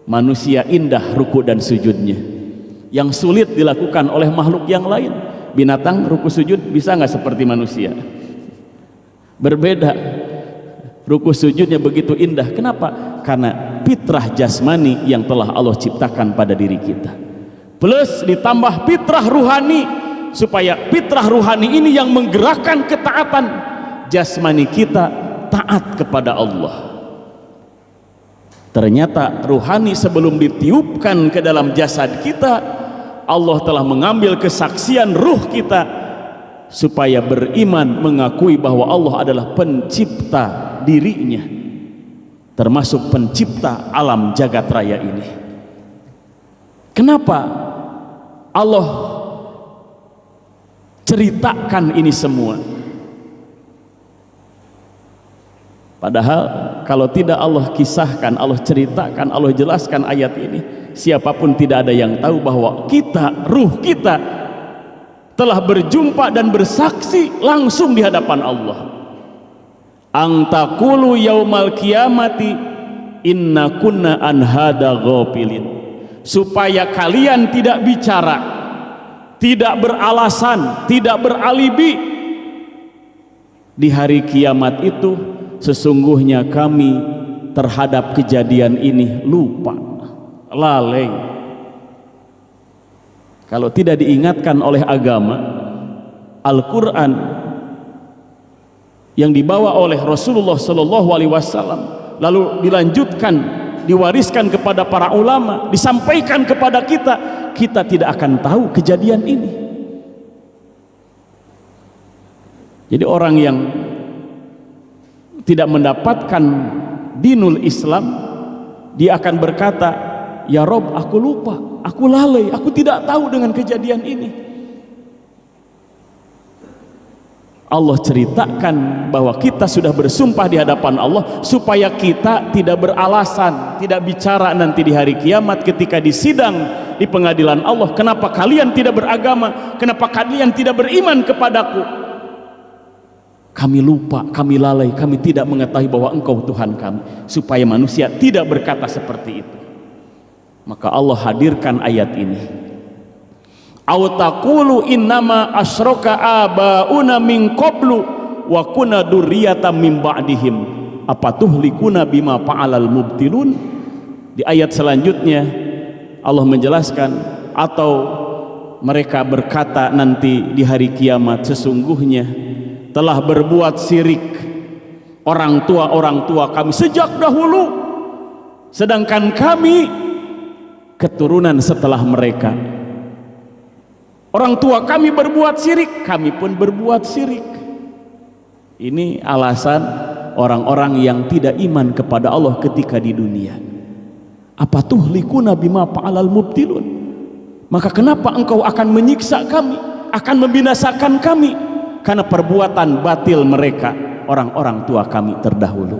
manusia indah ruku dan sujudnya, yang sulit dilakukan oleh makhluk yang lain. Binatang ruku sujud bisa nggak seperti manusia? Berbeda. Ruku sujudnya begitu indah. Kenapa? Karena fitrah jasmani yang telah Allah ciptakan pada diri kita, plus ditambah fitrah ruhani, supaya fitrah ruhani ini yang menggerakkan ketaatan jasmani kita taat kepada Allah. Ternyata ruhani sebelum ditiupkan ke dalam jasad kita, Allah telah mengambil kesaksian ruh kita supaya beriman, mengakui bahwa Allah adalah pencipta dirinya, termasuk pencipta alam jagat raya ini. Kenapa Allah ceritakan ini semua? Padahal kalau tidak Allah kisahkan, Allah ceritakan, Allah jelaskan ayat ini, siapapun tidak ada yang tahu bahwa kita, ruh kita telah berjumpa dan bersaksi langsung di hadapan Allah. Angtakulu yaumal kiamati inna kunna an hada ghafilin. Supaya kalian tidak bicara, tidak beralasan, tidak beralibi. Di hari kiamat itu sesungguhnya kami terhadap kejadian ini lupa, lalai. Kalau tidak diingatkan oleh agama, Al-Quran yang dibawa oleh Rasulullah Sallallahu Alaihi Wasallam, lalu dilanjutkan, diwariskan kepada para ulama, disampaikan kepada kita, kita tidak akan tahu kejadian ini. Jadi orang yang tidak mendapatkan dinul Islam, dia akan berkata, ya Rob, aku lupa, aku lalai, aku tidak tahu dengan kejadian ini. Allah ceritakan bahwa kita sudah bersumpah di hadapan Allah supaya kita tidak beralasan, tidak bicara nanti di hari kiamat ketika disidang di pengadilan Allah, kenapa kalian tidak beragama, kenapa kalian tidak beriman kepadaku. Kami lupa, kami lalai, kami tidak mengetahui bahwa Engkau Tuhan kami, supaya manusia tidak berkata seperti itu. Maka Allah hadirkan ayat ini. Aw taqulu innama asyraka abauna min qablu wa kunna dzurriyyatan min ba'dihim apatuhlikuna bima fa'alal mubtilun. Di ayat selanjutnya Allah menjelaskan, atau mereka berkata nanti di hari kiamat, sesungguhnya telah berbuat syirik orang tua kami sejak dahulu, sedangkan kami keturunan setelah mereka. Orang tua kami berbuat syirik, kami pun berbuat syirik. Ini alasan orang-orang yang tidak iman kepada Allah ketika di dunia. Apa tuhlikuna bima fa'alal mubtilun? Maka kenapa engkau akan menyiksa kami, akan membinasakan kami? Karena perbuatan batil mereka, orang-orang tua kami terdahulu.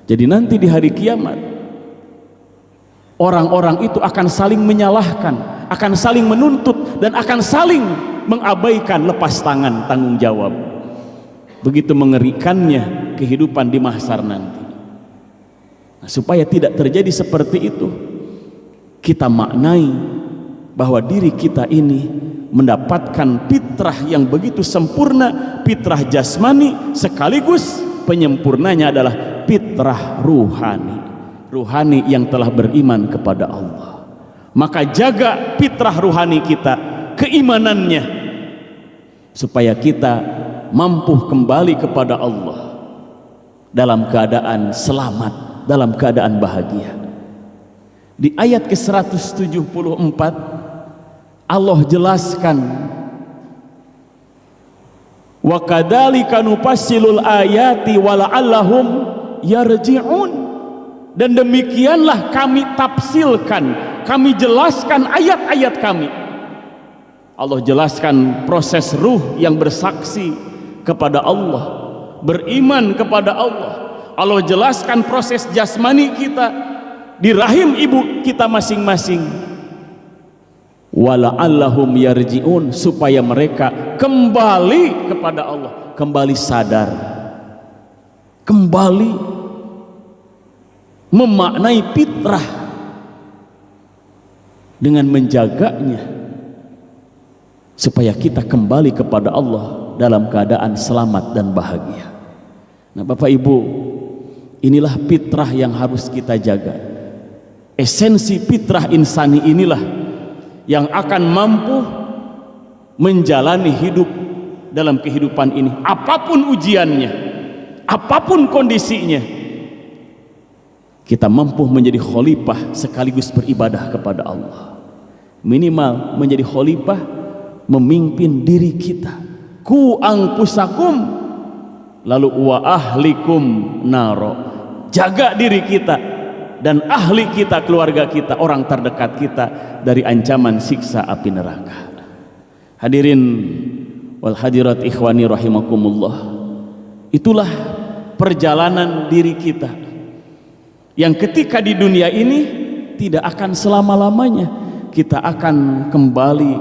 Jadi nanti di hari kiamat, orang-orang itu akan saling menyalahkan, akan saling menuntut, dan akan saling mengabaikan lepas tangan tanggung jawab. Begitu mengerikannya kehidupan di mahsyar nanti. Nah, supaya tidak terjadi seperti itu, kita maknai bahwa diri kita ini mendapatkan fitrah yang begitu sempurna, fitrah jasmani, sekaligus penyempurnanya adalah fitrah ruhani, ruhani yang telah beriman kepada Allah. Maka jaga fitrah ruhani kita, keimanannya, supaya kita mampu kembali kepada Allah dalam keadaan selamat, dalam keadaan bahagia. Di ayat ke-174 Allah jelaskan, wa kadzalika nufassilul ayati wala'allahum yarji'un, dan demikianlah kami tafsilkan, kami jelaskan ayat-ayat kami. Allah jelaskan proses ruh yang bersaksi kepada Allah, beriman kepada Allah. Allah jelaskan proses jasmani kita di rahim ibu kita masing-masing. Wala'allahum yarji'un, supaya mereka kembali kepada Allah, kembali sadar, kembali memaknai fitrah dengan menjaganya, supaya kita kembali kepada Allah dalam keadaan selamat dan bahagia. Nah, Bapak Ibu, inilah fitrah yang harus kita jaga. Esensi fitrah insani inilah yang akan mampu menjalani hidup dalam kehidupan ini, apapun ujiannya, apapun kondisinya. Kita mampu menjadi khalifah sekaligus beribadah kepada Allah. Minimal menjadi khalifah, memimpin diri kita. Ku anfusakum, lalu wa ahlikum naro. Jaga diri kita dan ahli kita, keluarga kita, orang terdekat kita dari ancaman siksa api neraka. Hadirin wal hadirat ikhwani rahimakumullah, itulah perjalanan diri kita yang ketika di dunia ini tidak akan selama-lamanya. Kita akan kembali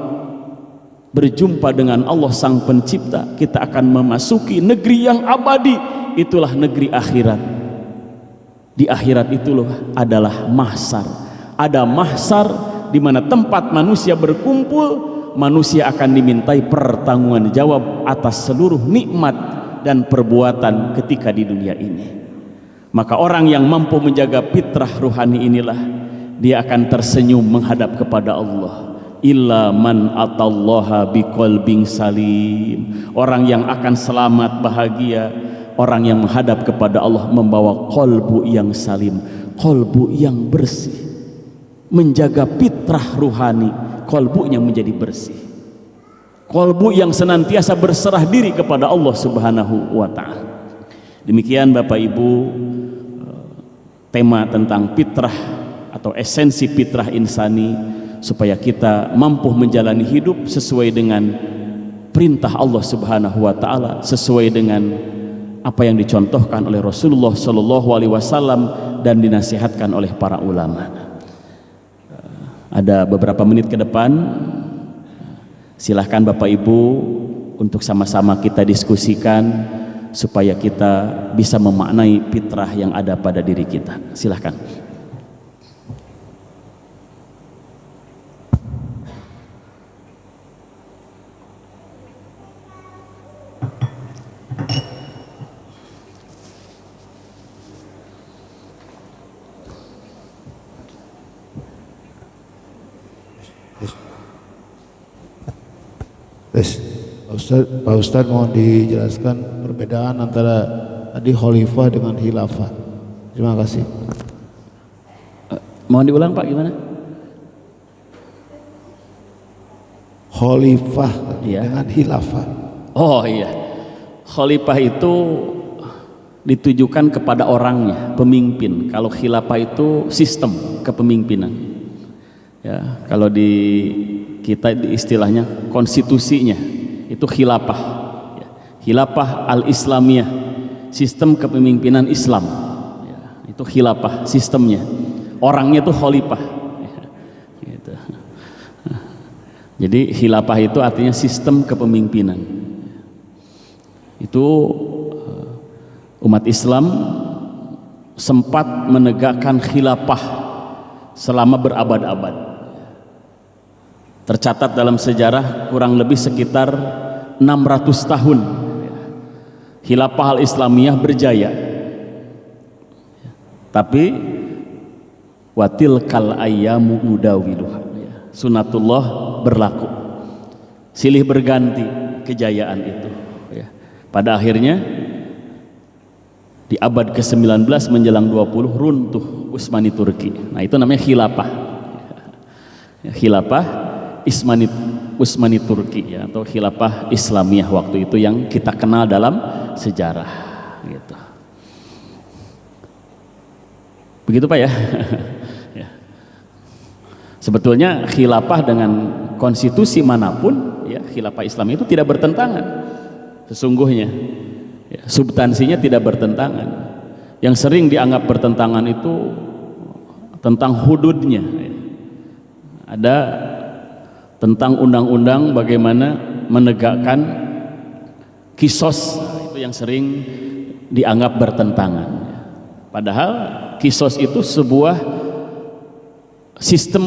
berjumpa dengan Allah Sang Pencipta. Kita akan memasuki negeri yang abadi, itulah negeri akhirat. Di akhirat itulah adalah mahsyar. Ada mahsyar di mana tempat manusia berkumpul. Manusia akan dimintai pertanggungjawaban jawab atas seluruh nikmat dan perbuatan ketika di dunia ini. Maka orang yang mampu menjaga fitrah ruhani inilah, dia akan tersenyum menghadap kepada Allah. Illa man atallaha biqalbin salim. Orang yang akan selamat bahagia, orang yang menghadap kepada Allah membawa qalbu yang salim, qalbu yang bersih, menjaga fitrah ruhani, qalbunya menjadi bersih, qalbu yang senantiasa berserah diri kepada Allah Subhanahu wa ta'ala. Demikian Bapak Ibu, tema tentang fitrah atau esensi fitrah insani, supaya kita mampu menjalani hidup sesuai dengan perintah Allah Subhanahu wa taala, sesuai dengan apa yang dicontohkan oleh Rasulullah Shallallahu alaihi wasallam dan dinasihatkan oleh para ulama. Ada beberapa menit ke depan, silahkan Bapak Ibu untuk sama-sama kita diskusikan supaya kita bisa memaknai fitrah yang ada pada diri kita. Silahkan. Pak Ustadz mohon dijelaskan perbedaan antara tadi khalifah dengan khilafah. Terima kasih. Mohon diulang Pak, gimana? Khalifah Iya. dengan khilafah. Oh iya, khalifah itu ditujukan kepada orangnya, pemimpin. Kalau khilafah itu sistem kepemimpinan. Ya, kalau di kita istilahnya konstitusinya itu khilafah. Ya, khilafah al-Islamiyah, sistem kepemimpinan Islam. Ya, itu khilafah sistemnya. Orangnya itu khalifah. Ya, gitu. Jadi khilafah itu artinya sistem kepemimpinan. Itu umat Islam sempat menegakkan khilafah selama berabad-abad. Tercatat dalam sejarah kurang lebih sekitar 600 tahun khilafah al-Islamiyah berjaya. Tapi watil kal ayyamu nudawiluha, sunatullah berlaku, silih berganti kejayaan itu. Pada akhirnya di abad ke-19 menjelang 20 runtuh Utsmani Turki. Nah, itu namanya khilafah. Khilafah Utsmani Turki, ya, atau khilafah Islamiyah waktu itu yang kita kenal dalam sejarah, gitu. Begitu Pak ya. Ya. Sebetulnya khilafah dengan konstitusi manapun, ya, khilafah Islam itu tidak bertentangan. Sesungguhnya ya, substansinya tidak bertentangan. Yang sering dianggap bertentangan itu tentang hududnya, ya. Ada tentang undang-undang bagaimana menegakkan kisos, itu yang sering dianggap bertentangan. Padahal kisos itu sebuah sistem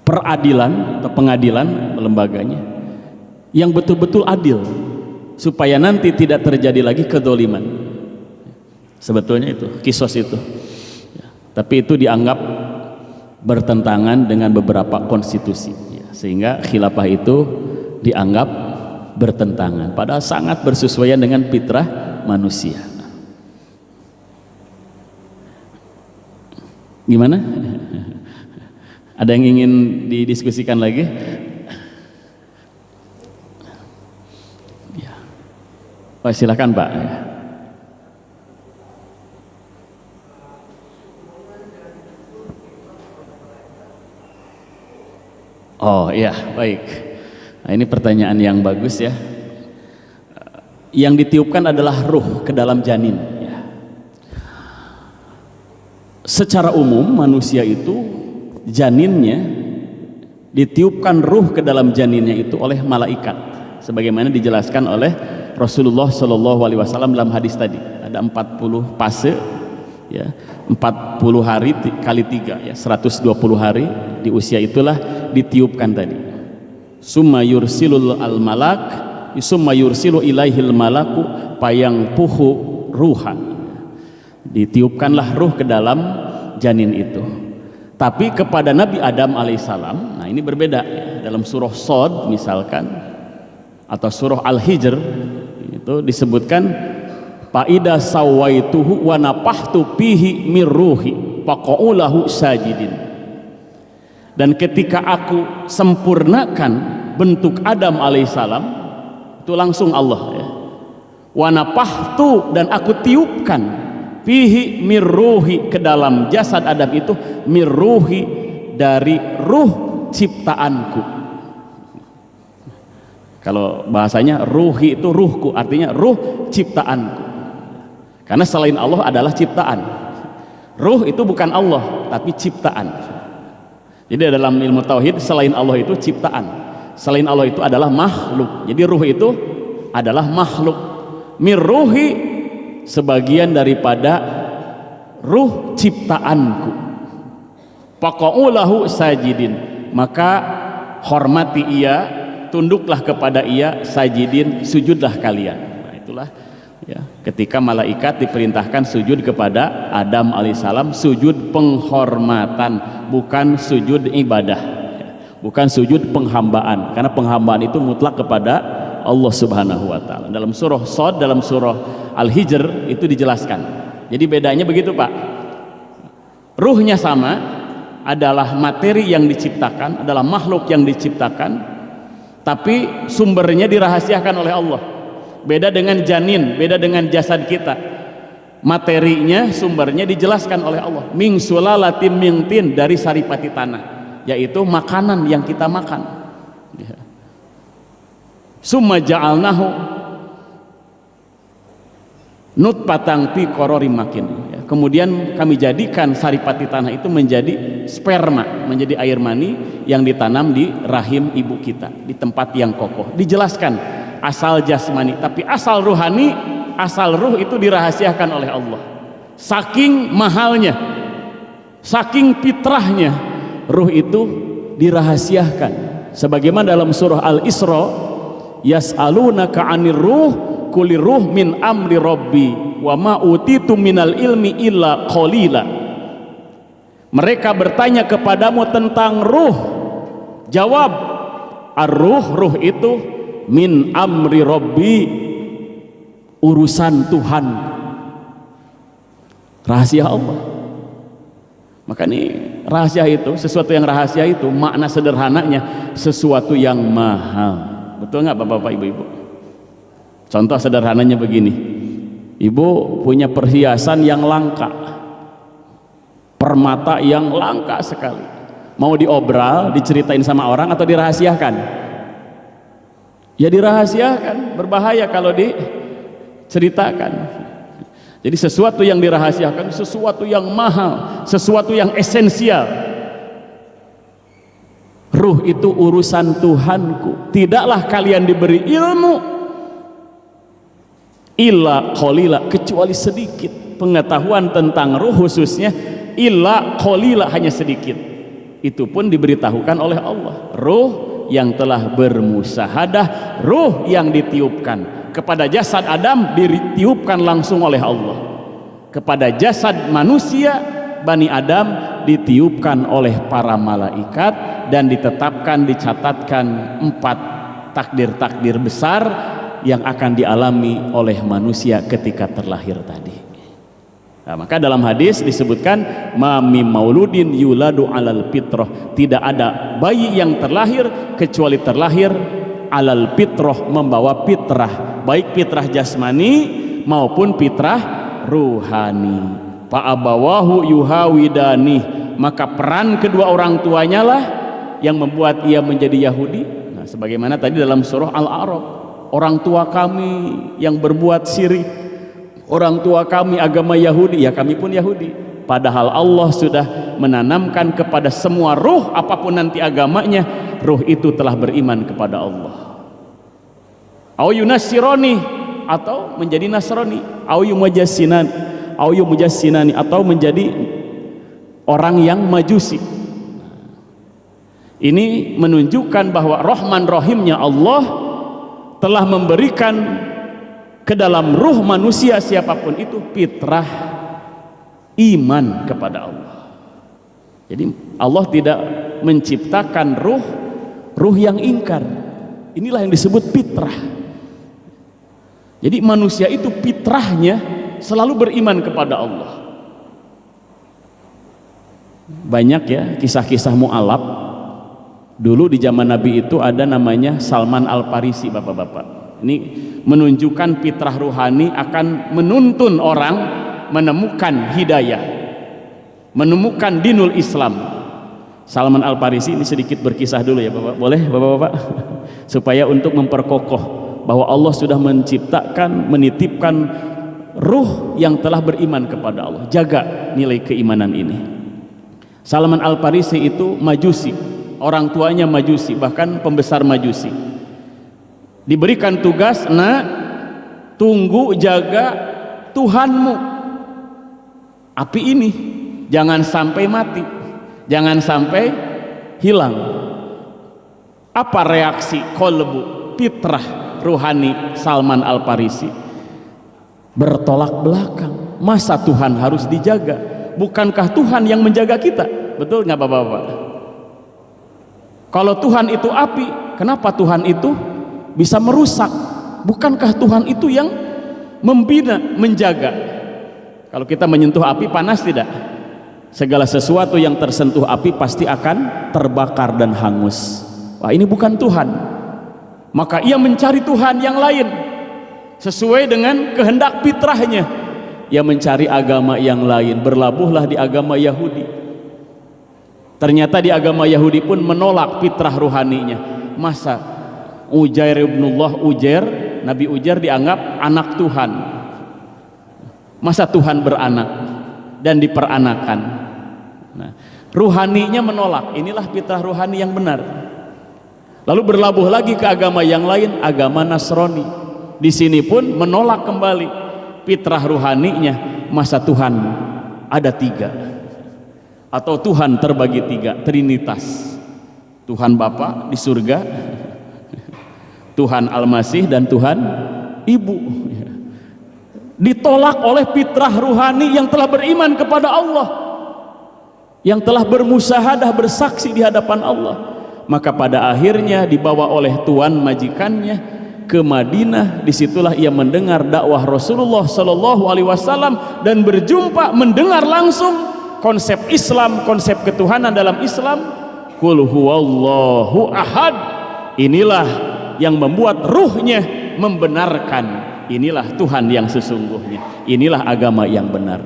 peradilan atau pengadilan lembaganya yang betul-betul adil, supaya nanti tidak terjadi lagi kedzaliman. Sebetulnya itu kisos itu, tapi itu dianggap bertentangan dengan beberapa konstitusi, sehingga khilafah itu dianggap bertentangan, padahal sangat bersesuaian dengan fitrah manusia. Gimana? Ada yang ingin didiskusikan lagi? Oh, silakan Pak. Oh iya, baik. Nah, ini pertanyaan yang bagus ya. Yang ditiupkan adalah ruh ke dalam janin, ya. Secara umum manusia itu janinnya ditiupkan ruh ke dalam janinnya itu oleh malaikat, sebagaimana dijelaskan oleh Rasulullah Shallallahu alaihi wasallam dalam hadis tadi. Ada 40 fase, ya, 40 hari kali 3, ya, 120 hari. Di usia itulah ditiupkan tadi. Summa yursilul al malak, summa yursilu ilaihil malaku payang puhu ruha. Ditiupkanlah ruh ke dalam janin itu. Tapi kepada Nabi Adam alaihissalam, nah ini berbeda, ya. Dalam surah Shad misalkan atau surah Al-Hijr itu disebutkan faida sawaituhu wa napahtu fihi mir ruhi faqaulahu sajidin. Dan ketika aku sempurnakan bentuk Adam alaihissalam, itu langsung Allah, ya. Wa napahtu, dan aku tiupkan fihi mirruhi, ke dalam jasad Adam itu, mirruhi, dari ruh ciptaanku. Kalau bahasanya ruhi itu ruhku, artinya ruh ciptaanku, karena selain Allah adalah ciptaan. Ruh itu bukan Allah tapi ciptaan. Jadi dalam ilmu tauhid, selain Allah itu ciptaan, selain Allah itu adalah makhluk. Jadi ruh itu adalah makhluk. Mirruhi, sebagian daripada ruh ciptaanku. Faqa'ulahu sajidin, maka hormati ia, tunduklah kepada ia, sajidin, sujudlah kalian. Nah, itulah ya, ketika malaikat diperintahkan sujud kepada Adam alaihissalam, sujud penghormatan, bukan sujud ibadah, bukan sujud penghambaan, karena penghambaan itu mutlak kepada Allah subhanahu wa ta'ala. Dalam surah Shad, dalam surah Al-Hijr itu dijelaskan. Jadi bedanya begitu Pak, ruhnya sama, adalah materi yang diciptakan, adalah makhluk yang diciptakan, tapi sumbernya dirahasiakan oleh Allah. Beda dengan janin, beda dengan jasad kita, materinya, sumbernya dijelaskan oleh Allah. Min sulalatin min tin, dari saripati tanah, yaitu makanan yang kita makan. Summa ja'alnahu nutfatang fi qararim makin, ya. Kemudian kami jadikan saripati tanah itu menjadi sperma, menjadi air mani yang ditanam di rahim ibu kita, di tempat yang kokoh. Dijelaskan asal jasmani, tapi asal ruhani, asal ruh itu dirahasiakan oleh Allah. Saking mahalnya, saking fitrahnya, ruh itu dirahasiakan. Sebagaimana dalam surah Al-Isra, yas'alunaka 'anir ruh kulir ruh min amri rabbi wa ma utitu minal ilmi illa qalila. Mereka bertanya kepadamu tentang ruh, jawab, ar-ruh, ruh itu min amri rabbi, urusan Tuhan, rahasia Allah. Maka ini rahasia itu, sesuatu yang rahasia itu, makna sederhananya sesuatu yang mahal. Betul nggak Bapak-bapak, Ibu-ibu? Contoh sederhananya begini, ibu punya perhiasan yang langka, permata yang langka sekali, mau diobral, diceritain sama orang atau dirahasiakan? Ya dirahasiakan, berbahaya kalau diceritakan. Jadi sesuatu yang dirahasiakan, sesuatu yang mahal, sesuatu yang esensial. Ruh itu urusan Tuhanku, tidaklah kalian diberi ilmu illa qalila, kecuali sedikit pengetahuan tentang ruh, khususnya illa qalila, hanya sedikit. Itu pun diberitahukan oleh Allah. Ruh yang telah bermusahadah, ruh yang ditiupkan kepada jasad Adam, ditiupkan langsung oleh Allah. Kepada jasad manusia Bani Adam ditiupkan oleh para malaikat, dan ditetapkan, dicatatkan 4 takdir-takdir besar yang akan dialami oleh manusia ketika terlahir tadi. Nah, maka dalam hadis disebutkan mami mauludin yuladu alal fitrah, tidak ada bayi yang terlahir kecuali terlahir alal fitrah, membawa fitrah, baik fitrah jasmani maupun fitrah ruhani. Fa abawahu yuhawidani, maka peran kedua orang tuanya lah yang membuat ia menjadi Yahudi. Nah, sebagaimana tadi dalam surah Al-A'raf, orang tua kami yang berbuat syirik, orang tua kami agama Yahudi, ya kami pun Yahudi. Padahal Allah sudah menanamkan kepada semua ruh, apapun nanti agamanya, ruh itu telah beriman kepada Allah. Au yunasironi, atau menjadi Nasrani, au yumujassinani, atau menjadi orang yang majusi. Ini menunjukkan bahwa Rahman Rahimnya Allah telah memberikan ke dalam ruh manusia siapapun itu fitrah iman kepada Allah. Jadi Allah tidak menciptakan ruh yang ingkar. Inilah yang disebut fitrah. Jadi manusia itu fitrahnya selalu beriman kepada Allah. Banyak ya kisah-kisah mu'alaf. Dulu di zaman Nabi itu ada namanya Salman Al-Farisi, bapak-bapak. Ini menunjukkan fitrah ruhani akan menuntun orang menemukan hidayah, menemukan dinul Islam. Salman Al-Farisi ini sedikit berkisah dulu ya Bapak, boleh Bapak-bapak? Supaya untuk memperkokoh bahwa Allah sudah menciptakan, menitipkan ruh yang telah beriman kepada Allah. Jaga nilai keimanan ini. Salman Al-Farisi itu Majusi, orang tuanya Majusi, bahkan pembesar Majusi. Diberikan tugas, nak, tunggu jaga Tuhanmu, api ini jangan sampai mati, jangan sampai hilang. Apa reaksi kolbu, fitrah ruhani Salman Al-Farisi? Bertolak belakang. Masa Tuhan harus dijaga? Bukankah Tuhan yang menjaga kita? Betul nggak Bapak-bapak? Kalau Tuhan itu api, kenapa Tuhan itu bisa merusak? Bukankah Tuhan itu yang membina, menjaga? Kalau kita menyentuh api, panas tidak? Segala sesuatu yang tersentuh api pasti akan terbakar dan hangus. Wah, ini bukan Tuhan. Maka ia mencari Tuhan yang lain sesuai dengan kehendak fitrahnya. Ia mencari agama yang lain, berlabuhlah di agama Yahudi. Ternyata di agama Yahudi pun menolak fitrah ruhaninya. Masa Ujair ibnullah, Nabi Ujair dianggap anak Tuhan. Masa Tuhan beranak dan diperanakan? Nah, ruhaninya menolak. Inilah fitrah ruhani yang benar. Lalu berlabuh lagi ke agama yang lain, agama Nasrani. Di sini pun menolak kembali fitrah ruhaninya. Masa Tuhan ada tiga, atau Tuhan terbagi tiga, Trinitas. Tuhan Bapa di surga, Tuhan Al-Masih, dan Tuhan Ibu. Ditolak oleh fitrah ruhani yang telah beriman kepada Allah, yang telah bermusyahadah, bersaksi di hadapan Allah. Maka pada akhirnya dibawa oleh tuan majikannya ke Madinah. Disitulah ia mendengar dakwah Rasulullah Shallallahu Alaihi Wasallam dan berjumpa, mendengar langsung konsep Islam, konsep ketuhanan dalam Islam. Qul huwallahu ahad. Inilah yang membuat ruhnya membenarkan, inilah Tuhan yang sesungguhnya, inilah agama yang benar.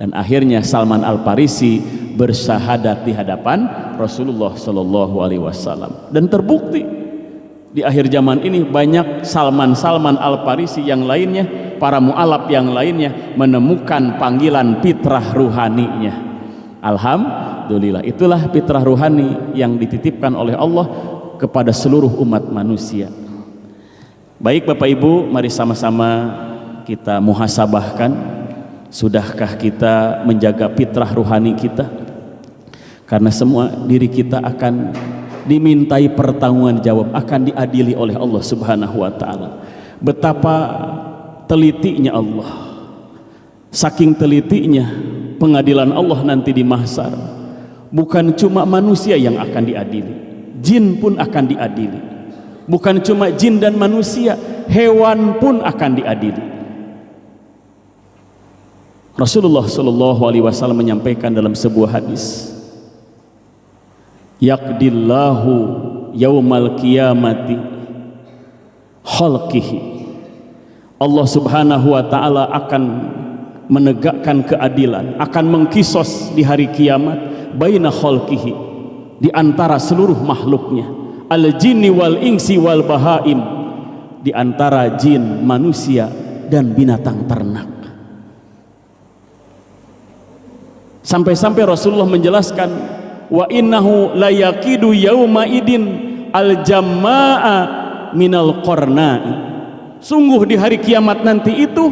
Dan akhirnya Salman Al-Farisi bersyahadat di hadapan Rasulullah Shallallahu Alaihi Wasallam. Dan terbukti di akhir zaman ini banyak Salman Al-Farisi yang lainnya, para mu'alaf yang lainnya menemukan panggilan fitrah ruhaninya. Alhamdulillah, itulah fitrah ruhani yang dititipkan oleh Allah kepada seluruh umat manusia. Baik Bapak Ibu, mari sama-sama kita muhasabahkan, sudahkah kita menjaga fitrah ruhani kita? Karena semua diri kita akan dimintai pertanggungan jawab, akan diadili oleh Allah Subhanahu wa taala. Betapa telitinya Allah, saking telitinya pengadilan Allah nanti di mahsyar. Bukan cuma manusia yang akan diadili, jin pun akan diadili. Bukan cuma jin dan manusia, hewan pun akan diadili. Rasulullah Shallallahu Alaihi Wasallam menyampaikan dalam sebuah hadis, yaqdillahu yaumal qiyamati khalqihi. Allah Subhanahu wa taala akan menegakkan keadilan, akan mengkisos di hari kiamat baina khalqihi, di antara seluruh makhluknya, al jinni wal insi wal bahaim, di antara jin, manusia dan binatang ternak. Sampai-sampai Rasulullah menjelaskan, wa innahu layaqidu yauma idin al jamma'a minal qarna'i. Sungguh di hari kiamat nanti itu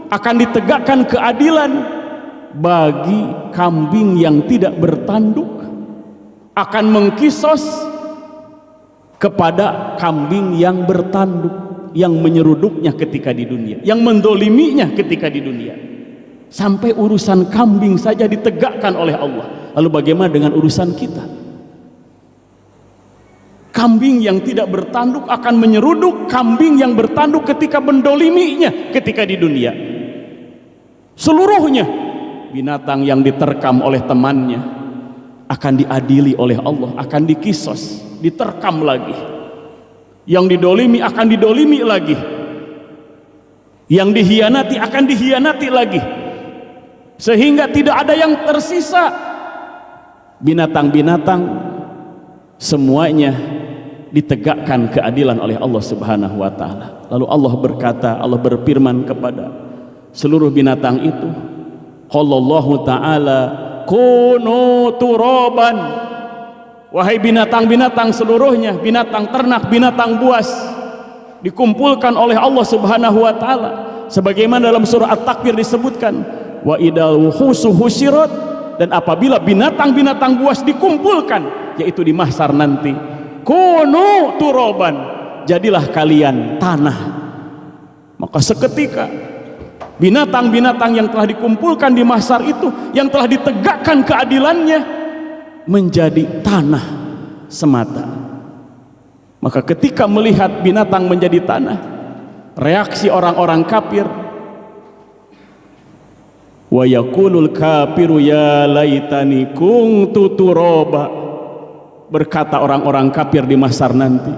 akan ditegakkan keadilan bagi kambing yang tidak bertanduk, akan mengkisos kepada kambing yang bertanduk, yang menyeruduknya ketika di dunia, yang mendoliminya ketika di dunia. Sampai urusan kambing saja ditegakkan oleh Allah. Lalu bagaimana dengan urusan kita? Kambing yang tidak bertanduk akan menyeruduk kambing yang bertanduk ketika mendoliminya ketika di dunia. Seluruhnya binatang yang diterkam oleh temannya akan diadili oleh Allah, akan dikisos, diterkam lagi. Yang didolimi akan didolimi lagi, yang dihianati akan dihianati lagi. sehingga tidak ada yang tersisa. Binatang-binatang semuanya ditegakkan keadilan oleh Allah Subhanahu wa taala. Lalu Allah berkata, Allah berfirman kepada seluruh binatang itu, qallallahu ta'ala kunu turaban, wahai binatang-binatang seluruhnya, binatang ternak, binatang buas, dikumpulkan oleh Allah Subhanahu wa taala sebagaimana dalam surah At-Takwir disebutkan, wa idal wuhusu husyirat, dan apabila binatang-binatang buas dikumpulkan yaitu di mahsyar nanti, kunu turaban, jadilah kalian tanah. Maka seketika binatang-binatang yang telah dikumpulkan di mahsyar itu, yang telah ditegakkan keadilannya, menjadi tanah semata. Maka ketika melihat binatang menjadi tanah, reaksi orang-orang kafir, wa yaqulul kafiru ya laitani kuntu turaba, berkata orang-orang kafir di mahsyar nanti,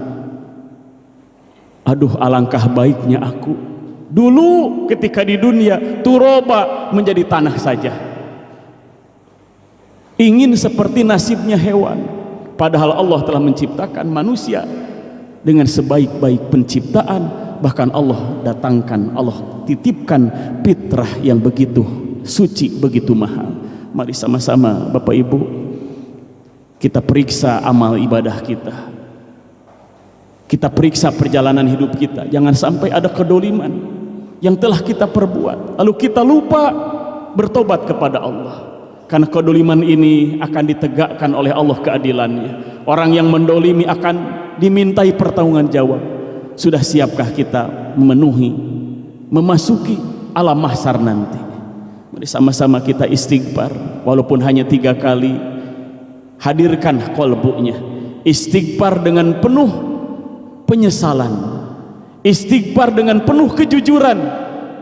aduh alangkah baiknya aku dulu ketika di dunia turaba, menjadi tanah saja. Ingin seperti nasibnya hewan, padahal Allah telah menciptakan manusia dengan sebaik-baik penciptaan. Bahkan Allah datangkan, Allah titipkan fitrah yang begitu suci, begitu mahal. Mari sama-sama Bapak Ibu kita periksa amal ibadah kita, kita periksa perjalanan hidup kita. Jangan sampai ada kedoliman yang telah kita perbuat lalu kita lupa bertobat kepada Allah, karena kedoliman ini akan ditegakkan oleh Allah keadilannya. Orang yang mendolimi akan dimintai pertanggungan jawab. Sudah siapkah kita memenuhi, memasuki alam mahsyar nanti? Mari sama-sama kita istighfar, walaupun hanya 3 kali. Hadirkan kolbunya, istighfar dengan penuh penyesalan, istighfar dengan penuh kejujuran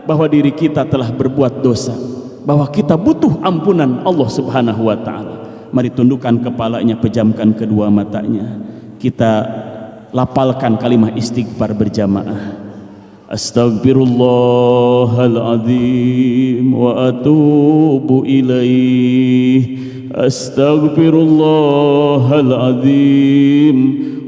bahwa diri kita telah berbuat dosa, bahwa kita butuh ampunan Allah Subhanahu wa taala. Mari tundukkan kepalanya, pejamkan kedua matanya, kita lapalkan kalimat istighfar berjamaah. Astaghfirullahaladzim wa atubu ilaih. Astaghfirullahaladzim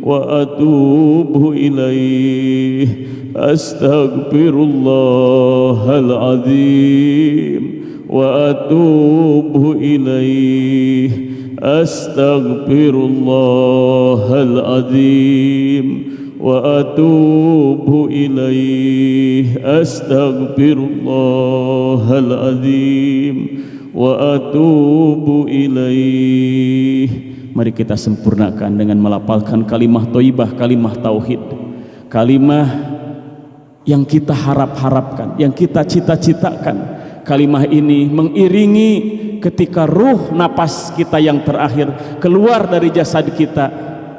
wa atubu ilaih. Astaghfirullahaladzim wa atubu ilaih. Astaghfirullahaladzim wa atubu ilaih. Astaghfirullahaladzim wa atubu ilaih. Mari kita sempurnakan dengan melapalkan kalimah thayyibah, kalimah tauhid, kalimah yang kita harap-harapkan, yang kita cita-citakan. Kalimah ini mengiringi ketika ruh napas kita yang terakhir keluar dari jasad kita,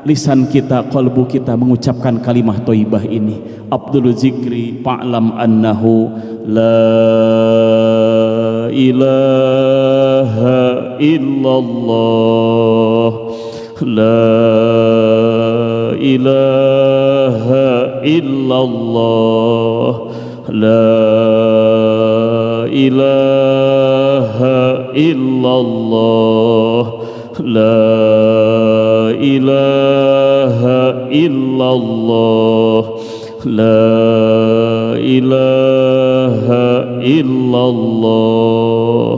lisan kita, qalbu kita mengucapkan kalimah thayyibah ini. Abdul zikri fa'lam annahu la ilaha illallah, la ilaha illallah, la ilaha illallah, la ilaha illallah, la ilaha illallah.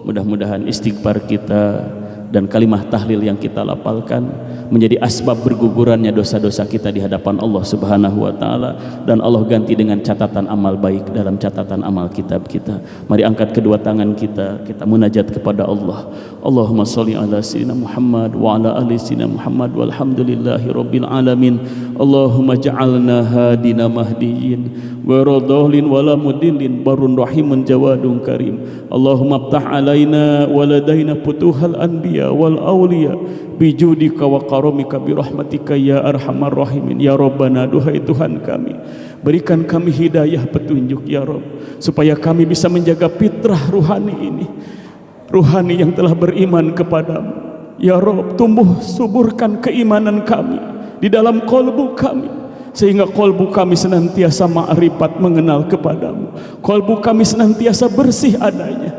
Mudah-mudahan istighfar kita dan kalimah tahlil yang kita lapalkan menjadi asbab bergugurannya dosa-dosa kita di hadapan Allah Subhanahu wa taala, dan Allah ganti dengan catatan amal baik dalam catatan amal kitab kita. Mari angkat kedua tangan kita, kita munajat kepada Allah. Allahumma sholli ala sayyidina Muhammad wa ala ali sayyidina Muhammad walhamdulillahi rabbil alamin. Allahumma ja'alna hadina mahdiyin wa radhalin wala mudillin barun rahimun jawadun karim. Allahumma aftah alaina wa ladaina futuhal anbiya wal awliya bijudika wa karamika birahmatika ya arhamar rahimin. Ya Rabbana, duhai Tuhan kami, berikan kami hidayah petunjuk ya Rabb, supaya kami bisa menjaga fitrah ruhani ini, ruhani yang telah beriman kepadamu ya Rabb. Tumbuh suburkan keimanan kami di dalam kolbu kami, sehingga kolbu kami senantiasa ma'rifat mengenal kepadamu, kolbu kami senantiasa bersih adanya,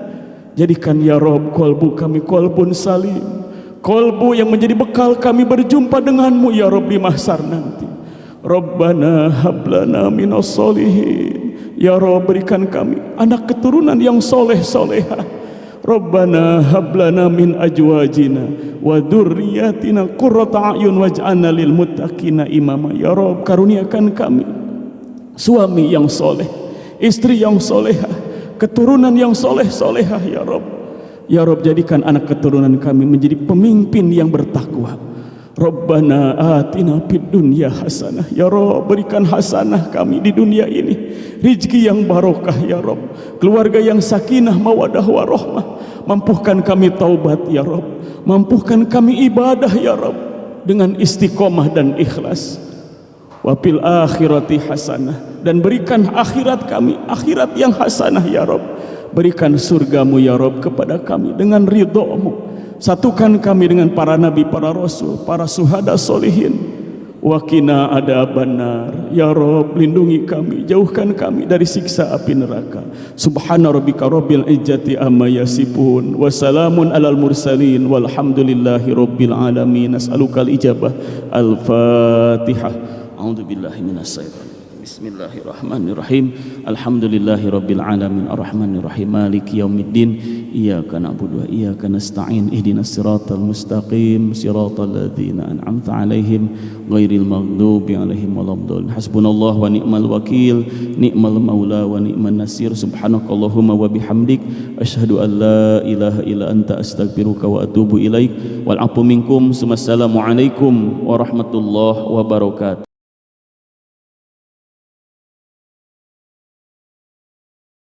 Jadikan ya Rob kolbu kami kolbun salim, kolbu yang menjadi bekal kami berjumpa denganmu ya Rob di mahsyar nanti. Rabbana hablana minas solihin, ya Rob berikan kami anak keturunan yang soleh solehah. Rabbana hablana min ajwajina wa dzurriyyatina qurrata a'yun waj'alna lil muttaqina imama. Ya Rob karuniakan kami suami yang soleh, istri yang solehah, keturunan yang soleh-solehah ya Rob. Ya Rob jadikan anak keturunan kami menjadi pemimpin yang bertakwa. Rabbana atina fid dunya hasanah, ya Rob berikan hasanah kami di dunia ini, rezeki yang barokah ya Rob, keluarga yang sakinah mawadah warahmah. Mampuhkan kami taubat ya Rob, mampuhkan kami ibadah ya Rob dengan istiqomah dan ikhlas. Wa fil akhirati hasanah, dan berikan akhirat kami akhirat yang hasanah ya Rob. Berikan surgamu ya Rob kepada kami dengan ridhomu. Satukan kami dengan para nabi, para rasul, para syuhada solihin. Wa qina adzabannar, ya Rob lindungi kami, jauhkan kami dari siksa api neraka. Subhana rabbika rabbil izzati amma yasifun, wa salamun alal mursalin, walhamdulillahi rabbil alamin. Nas'alukal ijabah. Al-Fatihah. A'udzu billahi minasyaitonir rajim. Bismillahirrahmanirrahim. Alhamdulillahi rabbil alamin, arrahmanir rahim, maliki yaumiddin. Iyyaka na'budu wa iyyaka nasta'in. Ihdinas siratal mustaqim, siratal ladzina an'amta 'alaihim ghairil maghdubi 'alaihim waladdallin. Hasbunallahu wa ni'mal wakil, ni'mal maula wa ni'man nasir. Subhanakallahumma wa bihamdik, asyhadu an la ilaha illa anta, astaghfiruka wa atubu ilaik. Wal 'afwu minkum. Wassalamu alaikum warahmatullahi wabarakatuh.